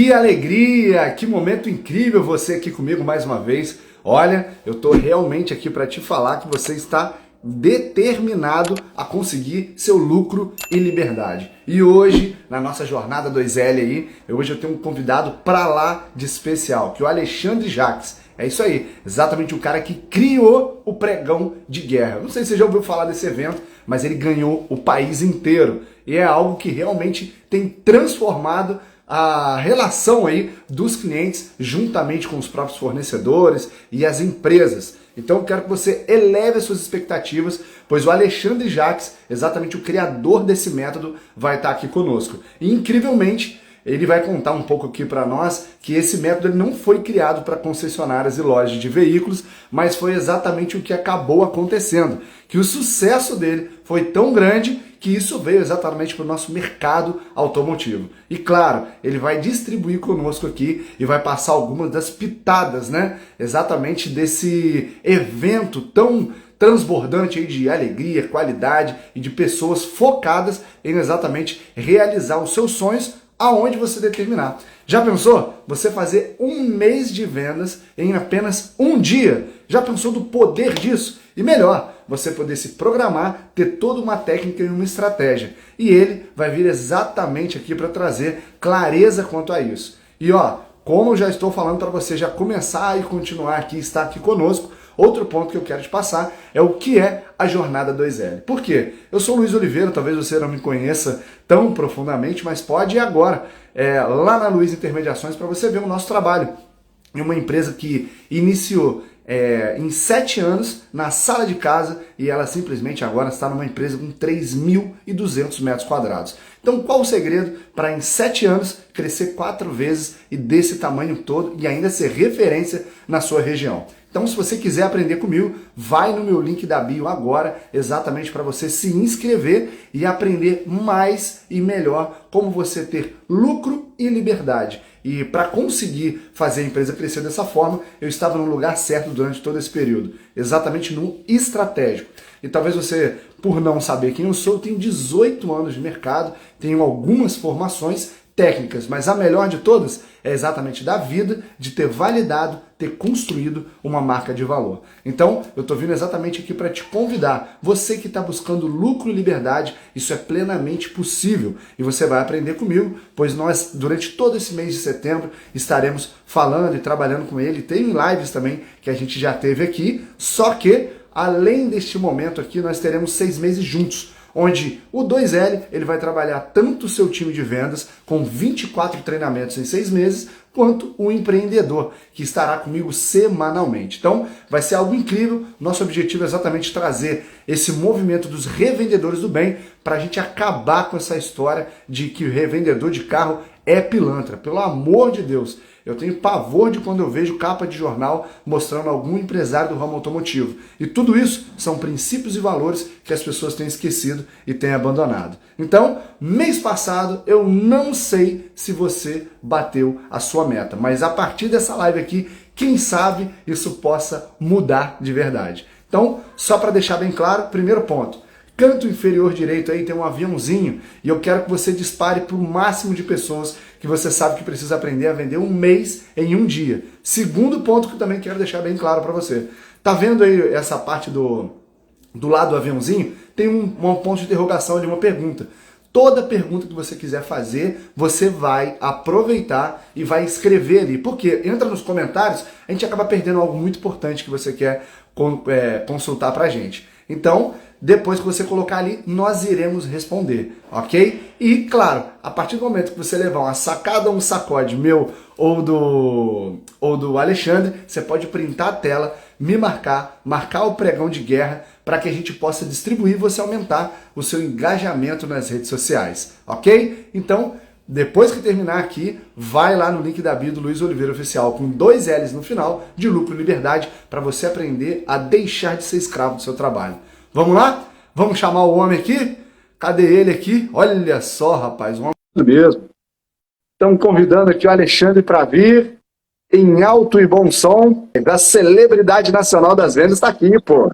Que alegria, que momento incrível você aqui comigo mais uma vez. Olha, eu tô realmente aqui para te falar que você está determinado a conseguir seu lucro e liberdade. E hoje, na nossa jornada 2L aí, hoje eu tenho um convidado para lá de especial, que é o Alexandre Jacques. É isso aí, exatamente o cara que criou o pregão de guerra. Não sei se você já ouviu falar desse evento, mas ele ganhou o país inteiro. E é algo que realmente tem transformado a relação aí dos clientes juntamente com os próprios fornecedores e as empresas. Então eu quero que você eleve as suas expectativas, pois o Alexandre Jacques, exatamente o criador desse método, vai estar aqui conosco. E incrivelmente, ele vai contar um pouco aqui para nós que esse método ele não foi criado para concessionárias e lojas de veículos, mas foi exatamente o que acabou acontecendo. Que o sucesso dele foi tão grande que isso veio exatamente para o nosso mercado automotivo. E claro, ele vai distribuir conosco aqui e vai passar algumas das pitadas, né? Exatamente desse evento tão transbordante aí de alegria, qualidade e de pessoas focadas em exatamente realizar os seus sonhos aonde você determinar. Já pensou? Você fazer um mês de vendas em apenas um dia? Já pensou do poder disso? E melhor, você poder se programar, ter toda uma técnica e uma estratégia. E ele vai vir exatamente aqui para trazer clareza quanto a isso. E ó, como eu já estou falando para você já começar e continuar aqui, estar aqui conosco, outro ponto que eu quero te passar é o que é a Jornada 2L. Por quê? Eu sou o Luiz Oliveira, talvez você não me conheça tão profundamente, mas pode ir agora lá na Luiz Intermediações para você ver o nosso trabalho. É uma empresa que iniciou em 7 anos na sala de casa e ela simplesmente agora está numa empresa com 3.200 metros quadrados. Então qual o segredo para em 7 anos crescer 4 vezes e desse tamanho todo e ainda ser referência na sua região? Então se você quiser aprender comigo, vai no meu link da bio agora, exatamente para você se inscrever e aprender mais e melhor como você ter lucro e liberdade. E para conseguir fazer a empresa crescer dessa forma, eu estava no lugar certo durante todo esse período, exatamente no estratégico. E talvez você, por não saber quem eu sou, eu tenho 18 anos de mercado, tenho algumas formações técnicas, mas a melhor de todas é exatamente da vida, de ter validado, ter construído uma marca de valor. Então, eu estou vindo exatamente aqui para te convidar. Você que está buscando lucro e liberdade, isso é plenamente possível. E você vai aprender comigo, pois nós, durante todo esse mês de setembro, estaremos falando e trabalhando com ele. Tem lives também que a gente já teve aqui, só que, além deste momento aqui, nós teremos 6 meses juntos, onde o 2L ele vai trabalhar tanto o seu time de vendas com 24 treinamentos em 6 meses, quanto o empreendedor, que estará comigo semanalmente. Então, vai ser algo incrível. Nosso objetivo é exatamente trazer esse movimento dos revendedores do bem para a gente acabar com essa história de que o revendedor de carro é pilantra. Pelo amor de Deus, eu tenho pavor de quando eu vejo capa de jornal mostrando algum empresário do ramo automotivo. E tudo isso são princípios e valores que as pessoas têm esquecido e têm abandonado. Então, mês passado, eu não sei se você bateu a sua meta, mas a partir dessa live aqui, quem sabe isso possa mudar de verdade. Então, só para deixar bem claro, primeiro ponto. Canto inferior direito aí tem um aviãozinho e eu quero que você dispare para o máximo de pessoas que você sabe que precisa aprender a vender um mês em um dia. Segundo ponto que eu também quero deixar bem claro para você. Tá vendo aí essa parte do lado do aviãozinho? Tem um ponto de interrogação de uma pergunta. Toda pergunta que você quiser fazer, você vai aproveitar e vai escrever ali. Porque entra nos comentários, a gente acaba perdendo algo muito importante que você quer consultar pra gente. Então, depois que você colocar ali, nós iremos responder, ok? E, claro, a partir do momento que você levar uma sacada ou um sacode meu ou do Alexandre, você pode printar a tela, me marcar o pregão de guerra, para que a gente possa distribuir e você aumentar o seu engajamento nas redes sociais, ok? Então, depois que terminar aqui, vai lá no link da bio do Luiz Oliveira Oficial, com 2 L's no final, de lucro e liberdade, para você aprender a deixar de ser escravo do seu trabalho. Vamos lá? Vamos chamar o homem aqui? Cadê ele aqui? Olha só, rapaz, um homem mesmo. Estamos convidando aqui o Alexandre para vir, em alto e bom som, da celebridade nacional das vendas está aqui, pô.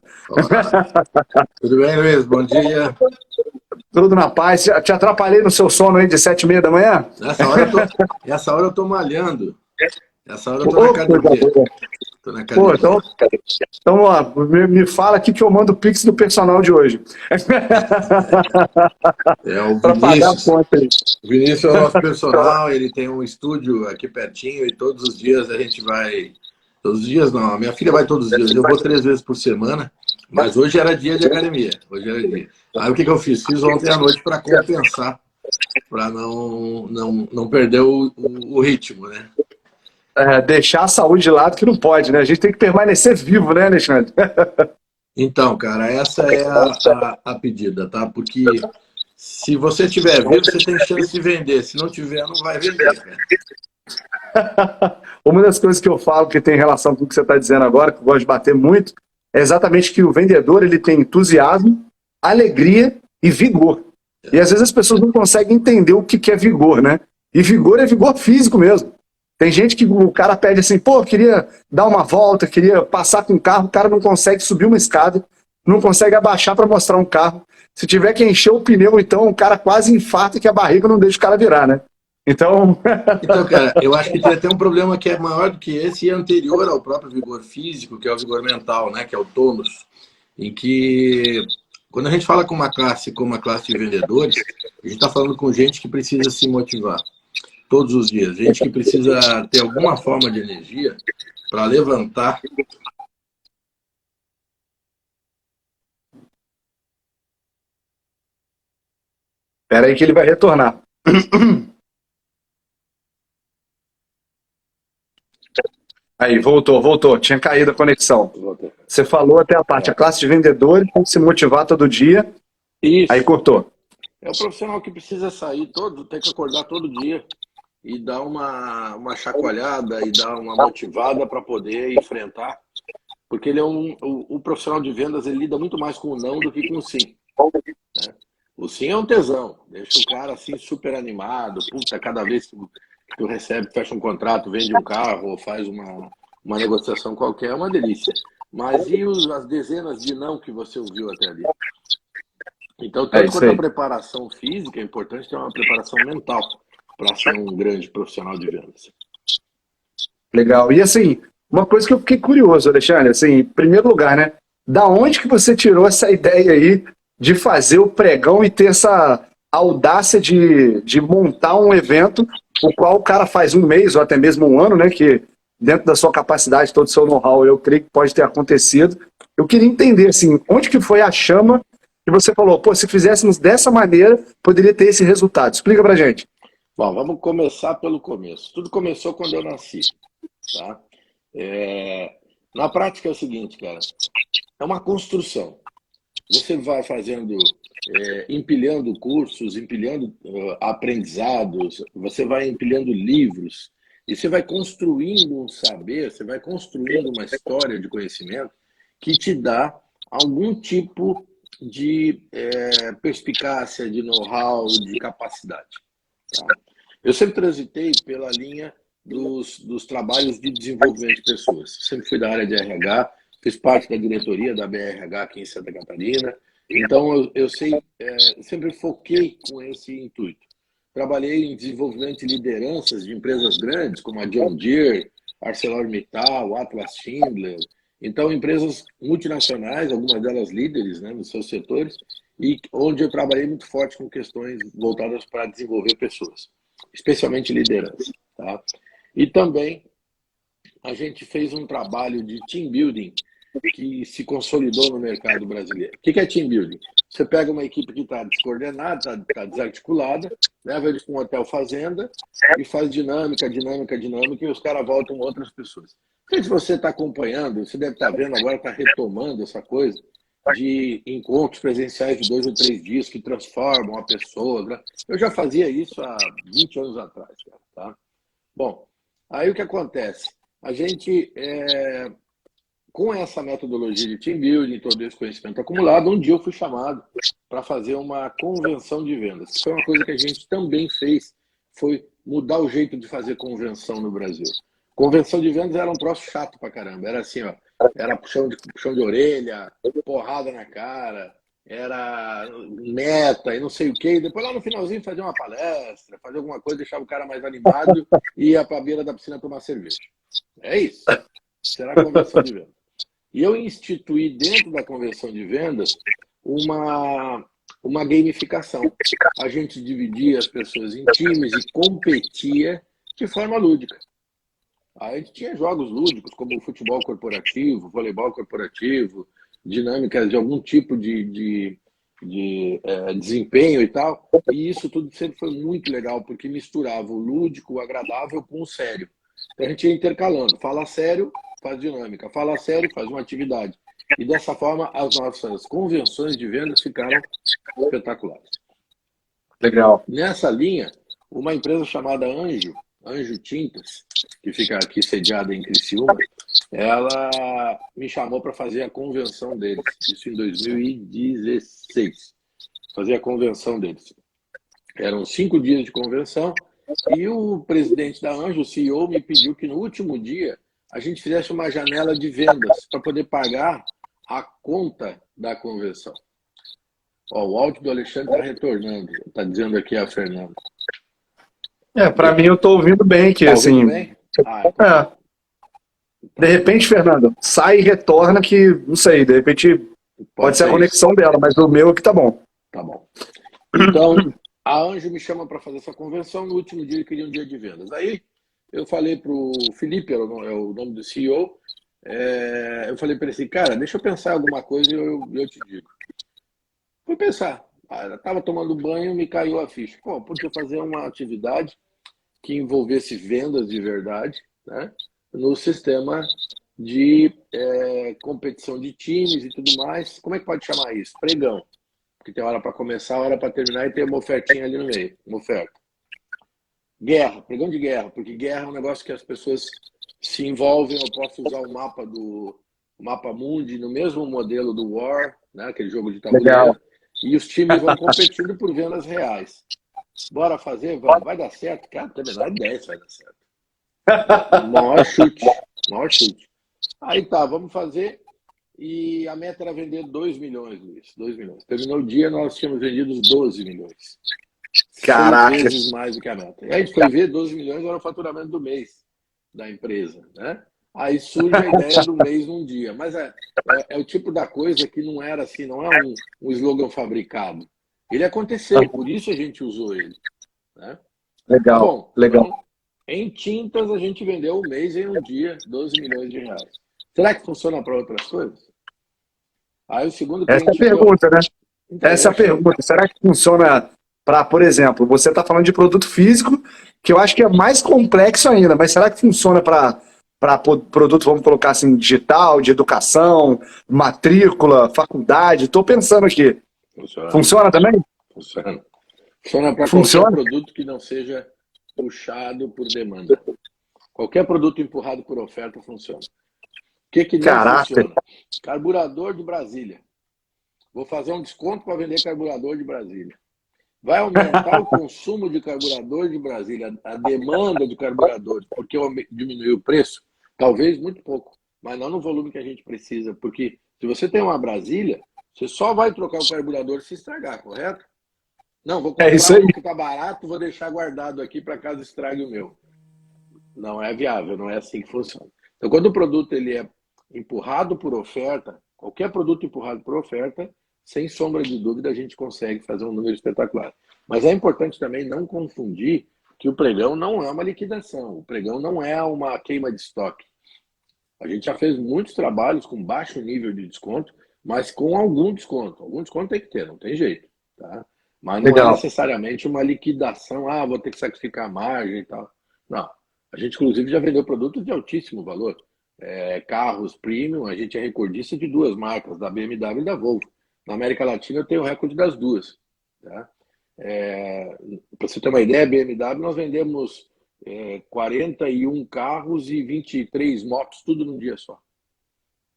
Tudo bem, Luiz? Bom dia. Tudo na paz. Te atrapalhei no seu sono aí de 7h30 da manhã? Essa hora eu tô malhando. Essa hora eu tô na Ô, coisa academia. boa. Tô na Pô, academia. então ó, me fala aqui que eu mando o Pix do personal de hoje. É o Para pagar a Vinícius. conta aí. O Vinícius é o nosso personal, ele tem um estúdio aqui pertinho e todos os dias a gente vai. Todos os dias não, a minha filha vai todos os dias. Eu vou 3 vezes por semana, mas hoje era dia de academia. Hoje era dia. Aí o que eu fiz? Fiz ontem à noite para compensar, para não perder o ritmo, né? Deixar a saúde de lado que não pode, né? A gente tem que permanecer vivo, né, Alexandre? Então, cara, essa é a pedida, tá? Porque se você estiver vivo, você tem chance de vender. Se não tiver, não vai vender, cara. Uma das coisas que eu falo que tem relação com o que você está dizendo agora, que eu gosto de bater muito, é exatamente que o vendedor ele tem entusiasmo, alegria e vigor. E às vezes as pessoas não conseguem entender o que é vigor, né? E vigor é vigor físico mesmo. Tem gente que o cara pede assim, pô, queria dar uma volta, queria passar com o carro, o cara não consegue subir uma escada, não consegue abaixar para mostrar um carro. Se tiver que encher o pneu, então o cara quase infarta que a barriga não deixa o cara virar, né? Então, Então, cara, eu acho que tem até um problema que é maior do que esse e é anterior ao próprio vigor físico, que é o vigor mental, né? Que é o tônus, em que quando a gente fala com uma classe como a classe de vendedores, a gente está falando com gente que precisa se motivar todos os dias, gente que precisa ter alguma forma de energia para levantar. espera aí que ele vai retornar. Aí, voltou. Tinha caído a conexão. Você falou até a parte, a classe de vendedores tem que se motivar todo dia, aí Isso. cortou. É o profissional que precisa sair todo, tem que acordar todo dia e dar uma chacoalhada e dar uma motivada para poder enfrentar. Porque ele é o profissional de vendas, ele lida muito mais com o não do que com o sim. Né? O sim é um tesão, deixa o cara assim super animado. Puta, cada vez que tu recebe, fecha um contrato, vende um carro ou faz uma negociação qualquer, é uma delícia. Mas e as dezenas de não que você ouviu até ali? Então, É tanto isso quanto a aí. preparação física, é importante ter uma preparação mental para ser um grande profissional de vendas. Legal. E assim, uma coisa que eu fiquei curioso, Alexandre, assim, em primeiro lugar, né? Da onde que você tirou essa ideia aí de fazer o pregão e ter essa audácia de montar um evento, o qual o cara faz um mês ou até mesmo um ano, né? Que dentro da sua capacidade, todo o seu know-how, eu creio que pode ter acontecido. Eu queria entender, assim, onde que foi a chama que você falou, pô, se fizéssemos dessa maneira, poderia ter esse resultado. Explica pra gente. Bom, vamos começar pelo começo. Tudo começou quando eu nasci, tá? Na prática é o seguinte, cara, é uma construção. Você vai fazendo, empilhando cursos, empilhando aprendizados, você vai empilhando livros, e você vai construindo um saber, você vai construindo uma história de conhecimento que te dá algum tipo de perspicácia, de know-how, de capacidade. Tá? Eu sempre transitei pela linha dos trabalhos de desenvolvimento de pessoas. Sempre fui da área de RH, fiz parte da diretoria da BRH aqui em Santa Catarina. Então, eu sei, sempre foquei com esse intuito. Trabalhei em desenvolvimento e lideranças de empresas grandes, como a John Deere, ArcelorMittal, Atlas Schindler. Então, empresas multinacionais, algumas delas líderes, né, nos seus setores, e onde eu trabalhei muito forte com questões voltadas para desenvolver pessoas, especialmente liderança. Tá? E também a gente fez um trabalho de team building que se consolidou no mercado brasileiro. O que é team building? Você pega uma equipe que está descoordenada, está desarticulada, leva eles para um hotel fazenda e faz dinâmica, e os caras voltam outras pessoas. Não sei se você está acompanhando, você deve estar vendo agora, está retomando essa coisa de encontros presenciais de 2 ou 3 dias que transformam a pessoa. Né? Eu já fazia isso há 20 anos atrás, cara, tá? Bom, aí o que acontece? A gente, com essa metodologia de team building, todo esse conhecimento acumulado, um dia eu fui chamado para fazer uma convenção de vendas. Isso foi uma coisa que a gente também fez, foi mudar o jeito de fazer convenção no Brasil. Convenção de vendas era um troço chato pra caramba. Era assim, ó, era puxão de orelha, porrada na cara. era meta e não sei o quê. E depois lá no finalzinho fazia uma palestra, fazia alguma coisa, deixava o cara mais animado e ia para a beira da piscina tomar cerveja. É isso. Será a convenção de vendas. E eu instituí dentro da convenção de vendas uma gamificação. A gente dividia as pessoas em times e competia de forma lúdica. Aí a gente tinha jogos lúdicos, como futebol corporativo, voleibol corporativo, dinâmicas de algum tipo de desempenho e tal. E isso tudo sempre foi muito legal, porque misturava o lúdico, o agradável com o sério. Então a gente ia intercalando. Fala sério, faz dinâmica. Fala sério, faz uma atividade. E dessa forma, as nossas convenções de vendas ficaram espetaculares. Legal. Nessa linha, uma empresa chamada Anjo Tintas, que fica aqui sediada em Criciúma, ela me chamou para fazer a convenção deles. Isso em 2016. Fazer a convenção deles. Eram 5 dias de convenção e o presidente da Anjo, o CEO, me pediu que no último dia a gente fizesse uma janela de vendas para poder pagar a conta da convenção. Ó, o áudio do Alexandre está retornando, está dizendo aqui a Fernanda. Para mim eu estou ouvindo bem aqui, Tá assim. ouvindo bem? Então, De repente, Fernando, sai e retorna que, não sei, de repente pode ser a conexão dela, mas o meu aqui tá bom. Tá bom. Então, a Anjo me chama para fazer essa convenção, no último dia ele queria um dia de vendas. Aí eu falei para o Felipe, é o nome do CEO, eu falei para ele assim, cara, deixa eu pensar em alguma coisa e eu te digo. Fui pensar. Eu estava tomando banho, me caiu a ficha. Pô, podia fazer uma atividade que envolvesse vendas de verdade, né, no sistema de competição de times e tudo mais. Como é que pode chamar isso? Pregão. Porque tem hora para começar, hora para terminar e tem uma ofertinha ali no meio. Uma oferta. Guerra, pregão de guerra, porque guerra é um negócio que as pessoas se envolvem. Eu posso usar o mapa do Mapa Mundi no mesmo modelo do War, né, aquele jogo de tabuleiro. Legal. E os times vão competindo por vendas reais. Bora fazer? Vamos. Vai dar certo? Cara, não tem a menor ideia se vai dar certo. Maior chute. Maior chute. Aí tá, vamos fazer. E a meta era vender 2 milhões, Luiz. 2 milhões. Terminou o dia, nós tínhamos vendido 12 milhões. Caraca. 6 vezes mais do que a meta. E aí a gente foi ver, 12 milhões era o faturamento do mês da empresa, né? Aí surge a ideia do mês num dia. Mas é o tipo da coisa que não era assim, não é um slogan fabricado. Ele aconteceu, por isso a gente usou ele. Né? Legal, Bom, legal. então, em tintas a gente vendeu um mês em um dia, 12 milhões de reais. Será que funciona para outras coisas? Aí o segundo cliente... Essa é a pergunta, né? Então, Essa é a pergunta. Será que funciona para, por exemplo, você está falando de produto físico, que eu acho que é mais complexo ainda, mas será que funciona para produto, vamos colocar assim, digital, de educação, matrícula, faculdade? Estou pensando aqui. Funciona também? Funciona. Funciona para qualquer produto que não seja puxado por demanda. Qualquer produto empurrado por oferta funciona. O que não funciona? Carburador de Brasília. Vou fazer um desconto para vender carburador de Brasília. Vai aumentar o consumo de carburador de Brasília, a demanda de carburadores, porque diminuiu o preço? Talvez muito pouco, mas não no volume que a gente precisa, porque se você tem uma Brasília, você só vai trocar o carburador se estragar, correto? Não, vou comprar um que está barato, vou deixar guardado aqui para caso estrague o meu. Não é viável, não é assim que funciona. Então, quando o produto ele é empurrado por oferta, qualquer produto empurrado por oferta, sem sombra de dúvida, a gente consegue fazer um número espetacular. Mas é importante também não confundir que o pregão não é uma liquidação. O pregão não é uma queima de estoque. A gente já fez muitos trabalhos com baixo nível de desconto, mas com algum desconto. Algum desconto tem que ter, não tem jeito. Tá? Mas não é necessariamente uma liquidação, vou ter que sacrificar a margem e tal. Não. A gente, inclusive, já vendeu produtos de altíssimo valor. Carros premium, a gente é recordista de 2 marcas, da BMW e da Volvo. Na América Latina, eu tenho o recorde das 2. Tá? Para você ter uma ideia, a BMW, nós vendemos 41 carros e 23 motos, tudo num dia só.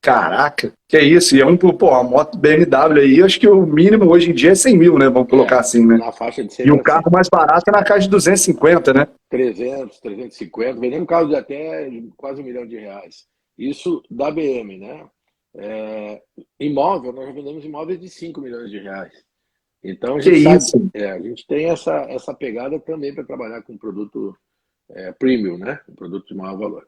Caraca, que é isso? E a moto BMW aí, acho que o mínimo hoje em dia é 100 mil, né? Vamos colocar assim, né? Na faixa de 100 e o carro mais barato é na casa de 250, né? 300, 350, vendendo carros de até quase R$1 milhão. Isso da BM, né? Imóvel, nós já vendemos imóveis de 5 milhões de reais. Então a Que gente sabe, isso? a gente tem essa pegada também para trabalhar com produto premium, né? Um produto de maior valor.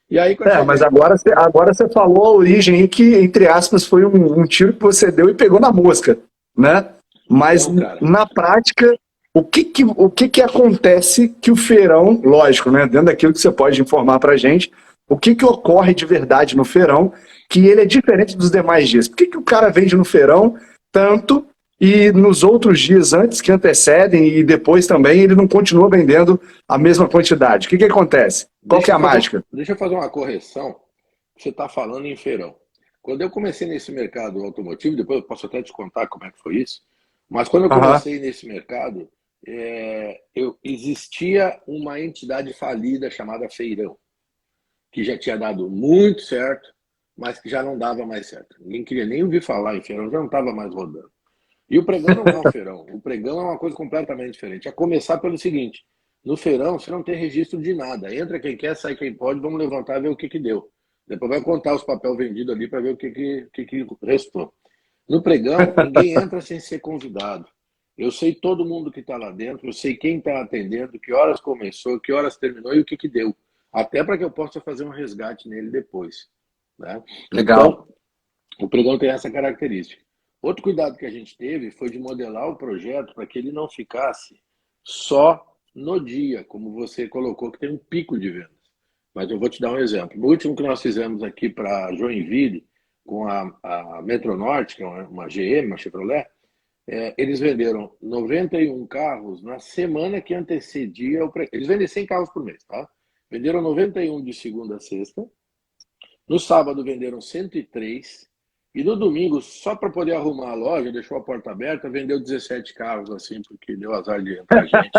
E aí com essa Mas ideia, agora você falou a origem aí que, entre aspas, foi um tiro que você deu e pegou na mosca, né? Mas então, cara, na prática, o que que acontece que o feirão, lógico, né? Dentro daquilo que você pode informar pra gente, o que que ocorre de verdade no feirão que ele é diferente dos demais dias? Por que que o cara vende no feirão tanto e nos outros dias antes que antecedem e depois também ele não continua vendendo a mesma quantidade? O que que acontece? Qual que é a mágica? deixa eu fazer uma correção. Você está falando em feirão. Quando eu comecei nesse mercado automotivo, depois eu posso até te contar como é que foi isso, mas quando eu Aham. comecei nesse mercado, existia uma entidade falida chamada Feirão, que já tinha dado muito certo, mas que já não dava mais certo. Ninguém queria nem ouvir falar em feirão, já não estava mais rodando. E o pregão não é um feirão. O pregão é uma coisa completamente diferente. A começar pelo seguinte: no feirão você não tem registro de nada. Entra quem quer, sai quem pode, vamos levantar e ver o que deu. Depois vai contar os papéis vendidos ali para ver o que restou. No pregão, ninguém entra sem ser convidado. Eu sei todo mundo que está lá dentro, eu sei quem está atendendo, que horas começou, que horas terminou e o que deu. Até para que eu possa fazer um resgate nele depois. Né? Legal. Então, o pregão tem essa característica. Outro cuidado que a gente teve foi de modelar o projeto para que ele não ficasse só no dia, como você colocou, que tem um pico de vendas. Mas eu vou te dar um exemplo. No último que nós fizemos aqui para Joinville, com a Metronorte, que é uma GM, uma Chevrolet, eles venderam 91 carros na semana que antecedia o pregão. Eles vendem 100 carros por mês, tá? Venderam 91 de segunda a sexta. No sábado venderam 103. E no domingo, só para poder arrumar a loja, deixou a porta aberta, vendeu 17 carros, assim, porque deu azar de entrar gente.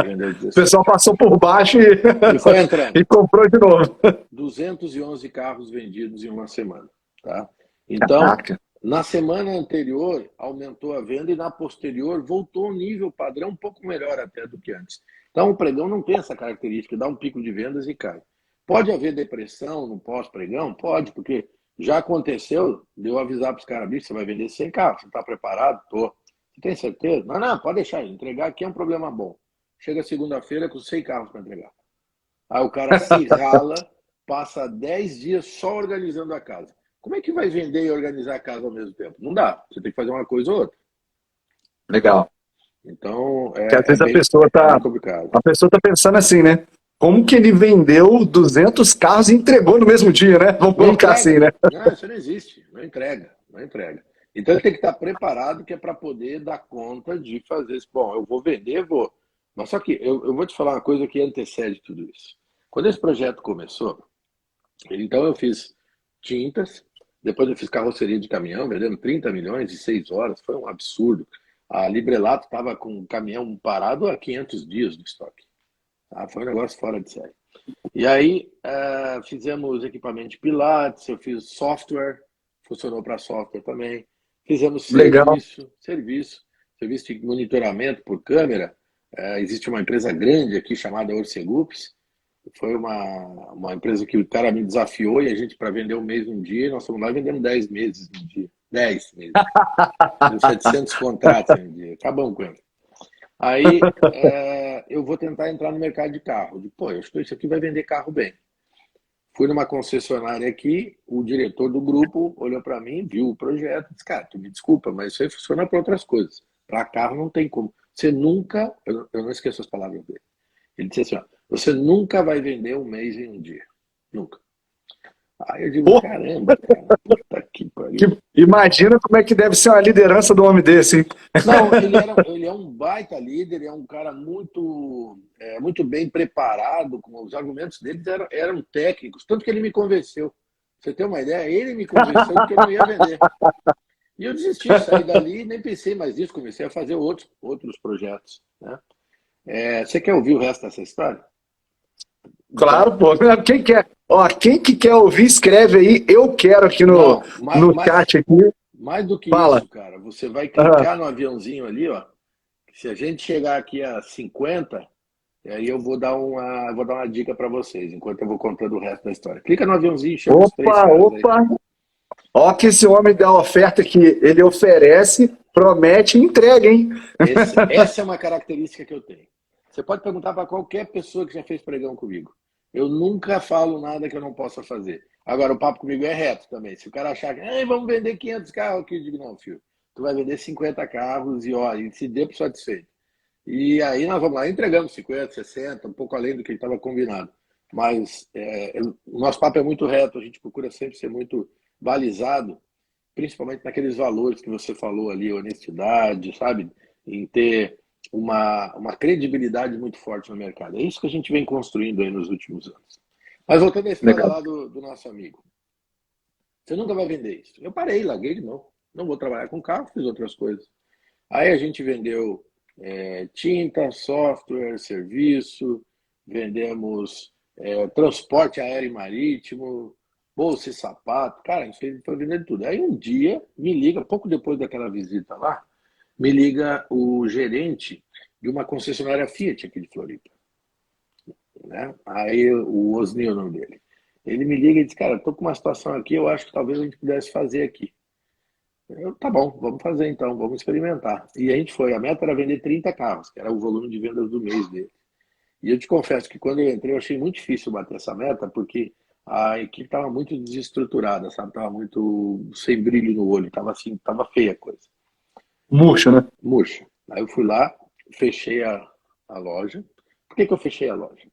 Vendeu O pessoal 17. passou por baixo e, E foi entrando. e comprou de novo. 211 carros vendidos em uma semana. Tá? Então, Caraca. na semana anterior, aumentou a venda e na posterior voltou ao nível padrão, um pouco melhor até do que antes. Então, o pregão não tem essa característica, dá um pico de vendas e cai. Pode haver depressão no pós-pregão? Pode, porque já aconteceu de eu avisar para os caras: bicho, você vai vender 100 carros, você está preparado? Tô. Você tem certeza? Não, pode deixar, entregar aqui é um problema bom. Chega segunda-feira com 100 carros para entregar. Aí o cara se rala, passa 10 dias só organizando a casa. Como é que vai vender e organizar a casa ao mesmo tempo? Não dá. Você tem que fazer uma coisa ou outra. Legal. Então, Porque às vezes é bem complicado. a pessoa tá pensando assim, né? Como que ele vendeu 200 carros e entregou no mesmo dia, né? Vamos Não colocar assim, entrega. né? Não, isso não existe. Não entrega. Não entrega. Então ele tem que estar preparado, que é para poder dar conta de fazer isso. Bom, eu vou vender, vou. Mas só que eu vou te falar uma coisa que antecede tudo isso. Quando esse projeto começou, então eu fiz tintas, depois eu fiz carroceria de caminhão, vendendo 30 milhões em 6 horas, foi um absurdo. A Librelato estava com o caminhão parado há 500 dias no estoque. Tá? Foi um negócio fora de série. E aí fizemos equipamento de pilates, eu fiz software, funcionou para software também. Fizemos Legal. serviço de monitoramento por câmera. Existe uma empresa grande aqui chamada Orcegups. Foi uma empresa que o cara me desafiou e a gente, para vender um mês um dia, nós fomos lá e vendemos 10 meses um dia. 10 meses. 700 contratos em um dia. Acabamos com ele. Aí eu vou tentar entrar no mercado de carro. Pô, eu acho que isso aqui vai vender carro bem. Fui numa concessionária aqui, o diretor do grupo olhou para mim, viu o projeto, disse: cara, tu me desculpa, mas isso aí funciona para outras coisas. Para carro não tem como. Você nunca, eu não esqueço as palavras dele. Ele disse assim: ó, você nunca vai vender um mês em um dia. Nunca. Aí eu digo: Pô, caramba, cara, puta que pariu. imagina como é que deve ser uma liderança do homem desse, hein? Não, ele é um baita líder, é um cara muito bem preparado, com os argumentos dele eram técnicos, tanto que ele me convenceu. Você tem uma ideia? Ele me convenceu de que eu não ia vender. E eu desisti, saí dali e nem pensei mais nisso, comecei a fazer outros projetos. Né? Você quer ouvir o resto dessa história? Então, Claro, pô. Quem quer? Ó, quem que quer ouvir, escreve aí. Eu quero aqui no, não, no chat aqui. mais do que Fala. isso, cara, você vai Ah, clicar no aviãozinho ali, ó. Se a gente chegar aqui a 50, e aí eu vou dar uma dica para vocês, enquanto eu vou contando o resto da história. Clica no aviãozinho, chama os três opa, caras aí. opa. Ó que esse homem da oferta que ele oferece, promete e entrega, hein? Essa é uma característica que eu tenho. Você pode perguntar para qualquer pessoa que já fez pregão comigo. Eu nunca falo nada que eu não possa fazer. Agora, o papo comigo é reto também. Se o cara achar que vamos vender 500 carros aqui, eu digo, não, filho, tu vai vender 50 carros e olha, se dê por satisfeito. E aí nós vamos lá, entregamos 50, 60, um pouco além do que estava combinado. Mas o nosso papo é muito reto, a gente procura sempre ser muito balizado, principalmente naqueles valores que você falou ali, honestidade, sabe? Em ter uma credibilidade muito forte no mercado. É isso que a gente vem construindo aí nos últimos anos. Mas voltando à história lá do nosso amigo. Você nunca vai vender isso. Eu parei, larguei de novo. Não vou trabalhar com carro, fiz outras coisas. Aí a gente vendeu tinta, software, serviço, vendemos transporte aéreo e marítimo, bolsa e sapato. Cara, a gente foi vendendo tudo. Aí um dia me liga, pouco depois daquela visita lá, me liga o gerente de uma concessionária Fiat aqui de Floripa. Né? Aí o Osni é o nome dele. Ele me liga e diz, cara, tô com uma situação aqui, eu acho que talvez a gente pudesse fazer aqui. Tá bom, vamos fazer então, vamos experimentar. E a gente foi, a meta era vender 30 carros, que era o volume de vendas do mês dele. E eu te confesso que quando eu entrei, eu achei muito difícil bater essa meta, porque a equipe estava muito desestruturada, sabe? Tava muito sem brilho no olho, tava assim, tava feia a coisa. Murcho, né? Murcho. Aí eu fui lá, fechei a loja. Por que eu fechei a loja?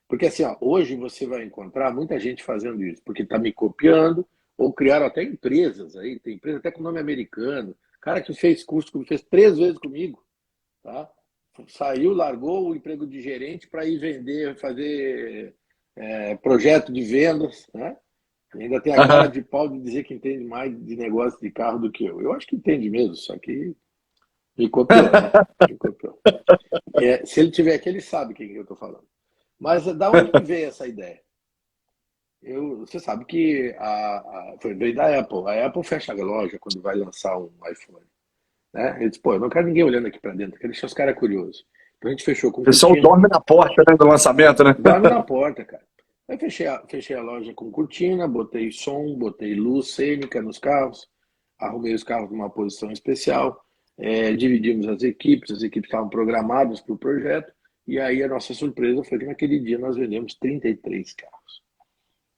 Porque assim, ó, hoje você vai encontrar muita gente fazendo isso, porque está me copiando, ou criaram até empresas aí, tem empresa até com nome americano, cara que fez curso, fez 3 vezes comigo, tá? Saiu, largou o emprego de gerente para ir vender, fazer projeto de vendas, né? Ainda tem a cara de pau de dizer que entende mais de negócio de carro do que eu. Eu acho que entende mesmo, só que me copiou, né? Me copiou. Se ele tiver aqui, ele sabe quem eu estou falando. Mas da onde que veio essa ideia? Você sabe que veio da Apple. A Apple fecha a loja quando vai lançar um iPhone. Né? Ele disse, eu não quero ninguém olhando aqui para dentro, quero deixar os caras curiosos. Então a gente fechou com cortina. O pessoal dorme na porta, né, do lançamento, né? Dorme na porta, cara. Aí fechei a loja com cortina, botei som, botei luz cênica nos carros, arrumei os carros numa posição especial, dividimos as equipes estavam programadas para o projeto, e aí a nossa surpresa foi que naquele dia nós vendemos 33 carros.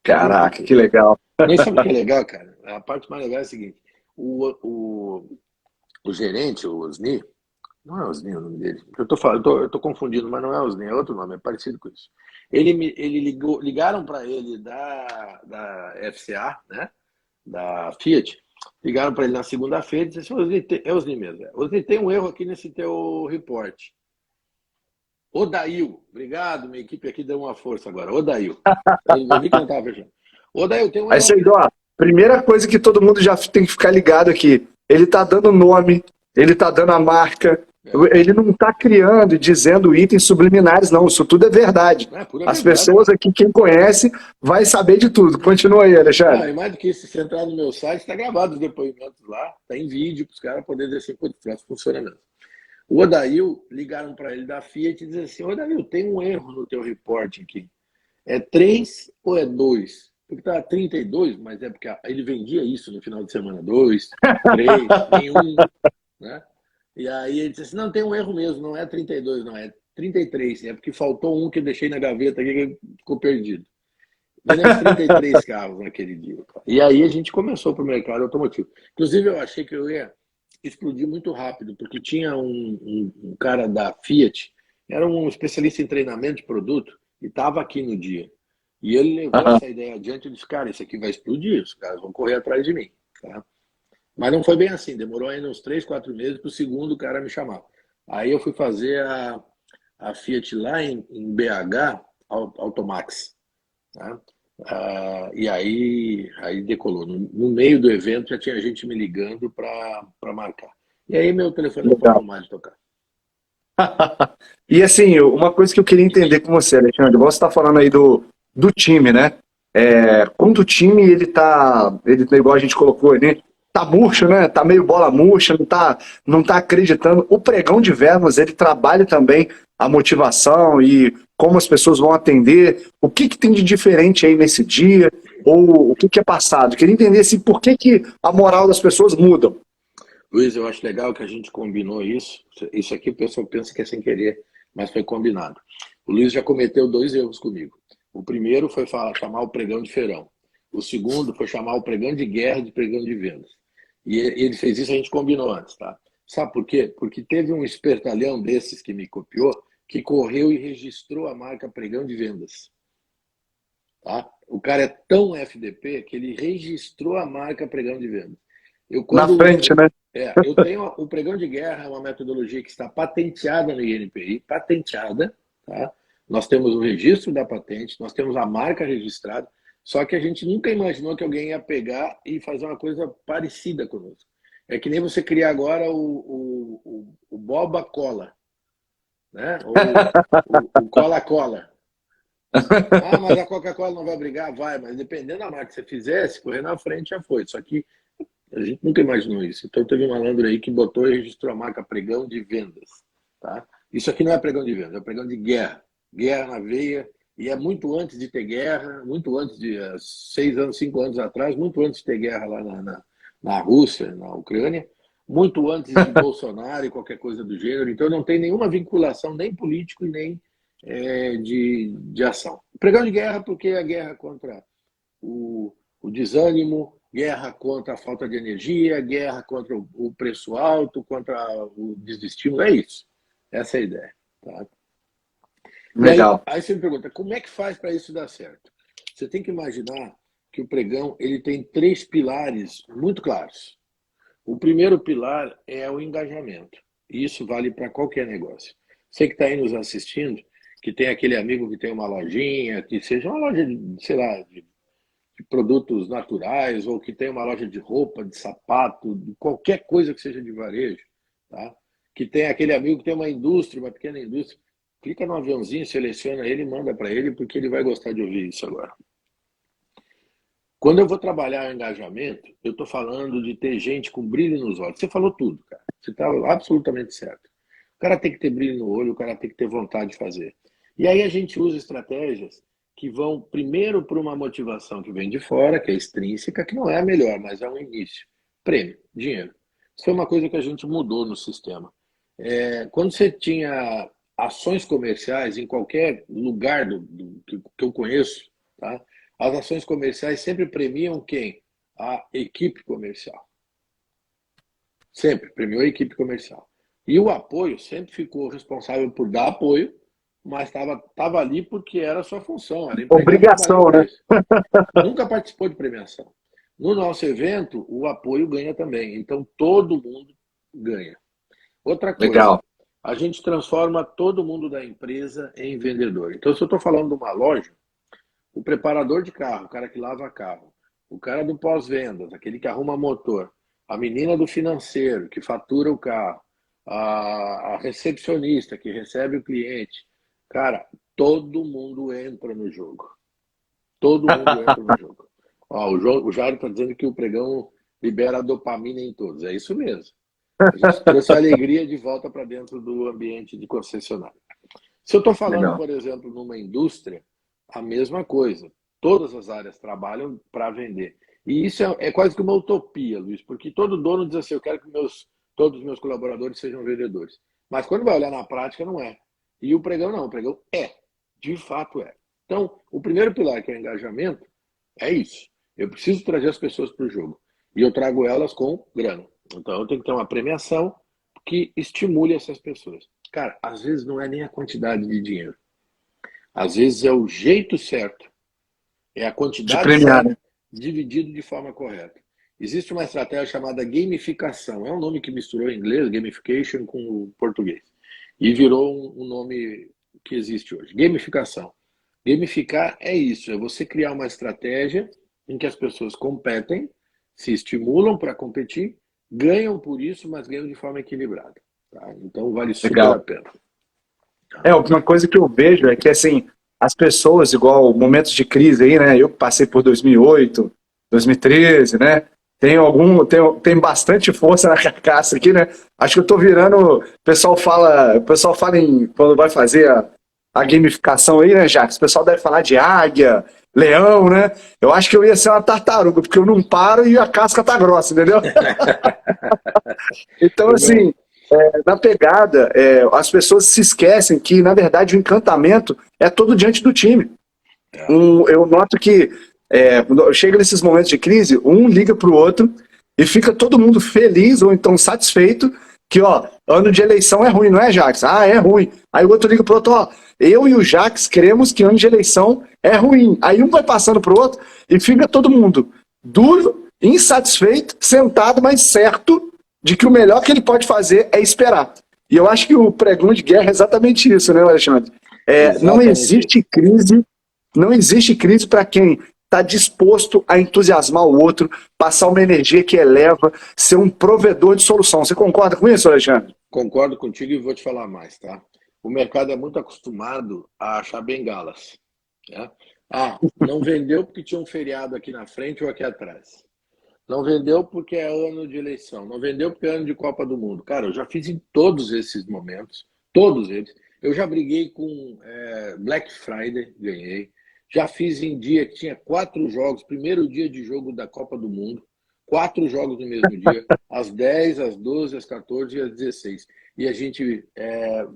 Caraca, que legal. Nem sabe o que é legal, cara? A parte mais legal é a seguinte, o gerente, o Osni, não é Osni o nome dele, eu tô confundindo, mas não é Osni, é outro nome, é parecido com isso. Ligaram para ele da FCA, né, da Fiat, ligaram para ele na segunda-feira e disseram assim, é Osni mesmo, Osni, tem um erro aqui nesse teu report. Odail, obrigado, minha equipe aqui deu uma força agora. Odail. Eu vi que não tava fechando. Odail, tem um Aí, erro. ó, primeira coisa que todo mundo já tem que ficar ligado aqui, ele tá dando nome, ele tá dando a marca, ele não tá criando e dizendo itens subliminares, não, isso tudo é verdade. As pessoas aqui, quem conhece, vai saber de tudo. Continua aí, Alexandre. E mais do que isso, se entrar no meu site, está gravado os depoimentos lá, tá em vídeo, para os caras poderem dizer assim, pô, funciona mesmo. O Odail, ligaram para ele da Fiat e disseram assim, Odail, tem um erro no teu report aqui. É 3 ou é 2? Porque tá 32, mas é porque ele vendia isso no final de semana, 2, 3, nenhum, né? E aí ele disse assim, não, tem um erro mesmo, não é 32, não, é 33. É porque faltou um que eu deixei na gaveta aqui que ficou perdido. Vendemos 33 carros naquele dia. E aí a gente começou para o mercado automotivo. Inclusive eu achei que eu ia explodir muito rápido, porque tinha um cara da Fiat, era um especialista em treinamento de produto, e estava aqui no dia. E ele levou essa ideia adiante e disse, cara, isso aqui vai explodir, os caras vão correr atrás de mim. Tá? Mas não foi bem assim, demorou ainda uns 3, 4 meses para o segundo cara me chamar. Aí eu fui fazer a Fiat lá em BH, Automax. Tá? E aí decolou. No meio do evento já tinha gente me ligando para marcar. E aí meu telefone não parou mais de tocar. E assim, uma coisa que eu queria entender com você, Alexandre, você está falando aí do time, né? Quando o time ele igual a gente colocou ali, tá murcho, né? Tá meio bola murcha, não tá acreditando. O pregão de vendas, ele trabalha também a motivação e como as pessoas vão atender. O que tem de diferente aí nesse dia? Ou o que, que é passado? Queria entender assim, por que, que a moral das pessoas muda. Luiz, eu acho legal que a gente combinou isso. Isso aqui o pessoal pensa que é sem querer, mas foi combinado. O Luiz já cometeu 2 erros comigo. O primeiro foi chamar o pregão de feirão. O segundo foi chamar o pregão de guerra de pregão de vendas. E ele fez isso, a gente combinou antes, tá? Sabe por quê? Porque teve um espertalhão desses que me copiou, que correu e registrou a marca pregão de vendas. Tá? O cara é tão FDP que ele registrou a marca pregão de vendas. Na frente, né? Eu tenho o pregão de guerra, é uma metodologia que está patenteada no INPI, patenteada, tá? Nós temos o registro da patente, nós temos a marca registrada, só que a gente nunca imaginou que alguém ia pegar e fazer uma coisa parecida conosco. É que nem você criar agora o Boba Cola, né? Ou o Cola-Cola. Ah, mas a Coca-Cola não vai brigar? Vai, mas dependendo da marca que você fizer, se correr na frente já foi. Só que a gente nunca imaginou isso. Então teve um malandro aí que botou e registrou a marca pregão de vendas. Tá? Isso aqui não é pregão de vendas, é pregão de guerra. Guerra na veia. E é muito antes de ter guerra, muito antes de 6 anos, 5 anos atrás, muito antes de ter guerra lá na Rússia, na Ucrânia, muito antes de Bolsonaro e qualquer coisa do gênero. Então não tem nenhuma vinculação, nem político e nem de ação. Pregão de guerra porque é a guerra contra o desânimo, guerra contra a falta de energia, guerra contra o preço alto, contra o desestímulo, é isso. Essa é a ideia. Tá? Legal. Aí você me pergunta, como é que faz para isso dar certo? Você tem que imaginar que o pregão ele tem 3 pilares muito claros. O primeiro pilar é o engajamento. E isso vale para qualquer negócio. Você que está aí nos assistindo, que tem aquele amigo que tem uma lojinha, que seja uma loja, sei lá, de produtos naturais, ou que tem uma loja de roupa, de sapato, de qualquer coisa que seja de varejo, tá? Que tem aquele amigo que tem uma indústria, uma pequena indústria, clica no aviãozinho, seleciona ele e manda para ele, porque ele vai gostar de ouvir isso agora. Quando eu vou trabalhar o engajamento, eu estou falando de ter gente com brilho nos olhos. Você falou tudo, cara. Você está absolutamente certo. O cara tem que ter brilho no olho, o cara tem que ter vontade de fazer. E aí a gente usa estratégias que vão primeiro para uma motivação que vem de fora, que é extrínseca, que não é a melhor, mas é um início. Prêmio, dinheiro. Isso foi uma coisa que a gente mudou no sistema. Quando você tinha ações comerciais em qualquer lugar que eu conheço, tá? As ações comerciais sempre premiam quem? A equipe comercial. Sempre premiou a equipe comercial. E o apoio sempre ficou responsável por dar apoio, mas estava ali porque era a sua função. Era obrigação, né? Nunca participou de premiação. No nosso evento, o apoio ganha também. Então, todo mundo ganha. Outra coisa, legal. A gente transforma todo mundo da empresa em vendedor. Então, se eu estou falando de uma loja, o preparador de carro, o cara que lava carro, o cara do pós-vendas, aquele que arruma motor, a menina do financeiro, que fatura o carro, a recepcionista, que recebe o cliente. Cara, todo mundo entra no jogo. Todo mundo entra no jogo. Ó, o Jairo está dizendo que o pregão libera dopamina em todos. É isso mesmo. A gente trouxe a alegria de volta para dentro do ambiente de concessionário. Se eu estou falando, legal, por exemplo, numa indústria, a mesma coisa. Todas as áreas trabalham para vender. E isso é quase que uma utopia, Luiz, porque todo dono diz assim, eu quero que todos os meus colaboradores sejam vendedores. Mas quando vai olhar na prática, não é. E o pregão não, o pregão de fato é. Então, o primeiro pilar, que é o engajamento, é isso. Eu preciso trazer as pessoas para o jogo. E eu trago elas com grana. Então, eu tenho que ter uma premiação que estimule essas pessoas. Cara, às vezes não é nem a quantidade de dinheiro. Às vezes é o jeito certo. É a quantidade certa, dividido de forma correta. Existe uma estratégia chamada gamificação. É um nome que misturou em inglês, gamification, com o português. E virou um nome que existe hoje. Gamificação. Gamificar é isso. É você criar uma estratégia em que as pessoas competem, se estimulam para competir, ganham por isso, mas ganham de forma equilibrada. Tá? Então vale super a pena. Uma coisa que eu vejo é que, assim, as pessoas, igual momentos de crise aí, né? Eu passei por 2008, 2013, né? Tem bastante força na carcaça aqui, né? Acho que eu tô virando... O pessoal fala quando vai fazer a gamificação aí, né, Jacques? O pessoal deve falar de águia, leão, né? Eu acho que eu ia ser uma tartaruga, porque eu não paro e a casca tá grossa, entendeu? Então, Eu não. assim, na pegada, as pessoas se esquecem que, na verdade, o encantamento é todo diante do time. É, Eu noto que quando chega nesses momentos de crise, um liga para o outro e fica todo mundo feliz ou então satisfeito que, ó, ano de eleição é ruim, não é, Jax? Ah, é ruim. Aí o outro liga pro outro, ó, eu e o Jax cremos que ano de eleição é ruim. Aí um vai passando pro outro e fica todo mundo duro, insatisfeito, sentado, mas certo de que o melhor que ele pode fazer é esperar. E eu acho que o pregão de guerra é exatamente isso, né, Alexandre? Não exatamente existe isso. crise, não existe crise para quem está disposto a entusiasmar o outro, passar uma energia que eleva, ser um provedor de solução. Você concorda com isso, Alexandre? Concordo contigo e vou te falar mais, tá? O mercado é muito acostumado a achar bengalas, né? Ah, não vendeu porque tinha um feriado aqui na frente ou aqui atrás. Não vendeu porque é ano de eleição. Não vendeu porque é ano de Copa do Mundo. Cara, eu já fiz em todos esses momentos, todos eles. Eu já briguei com Black Friday, ganhei. Já fiz em dia que tinha 4 jogos, primeiro dia de jogo da Copa do Mundo, 4 jogos no mesmo dia, às 10, às 12, às 14 e às 16. E a gente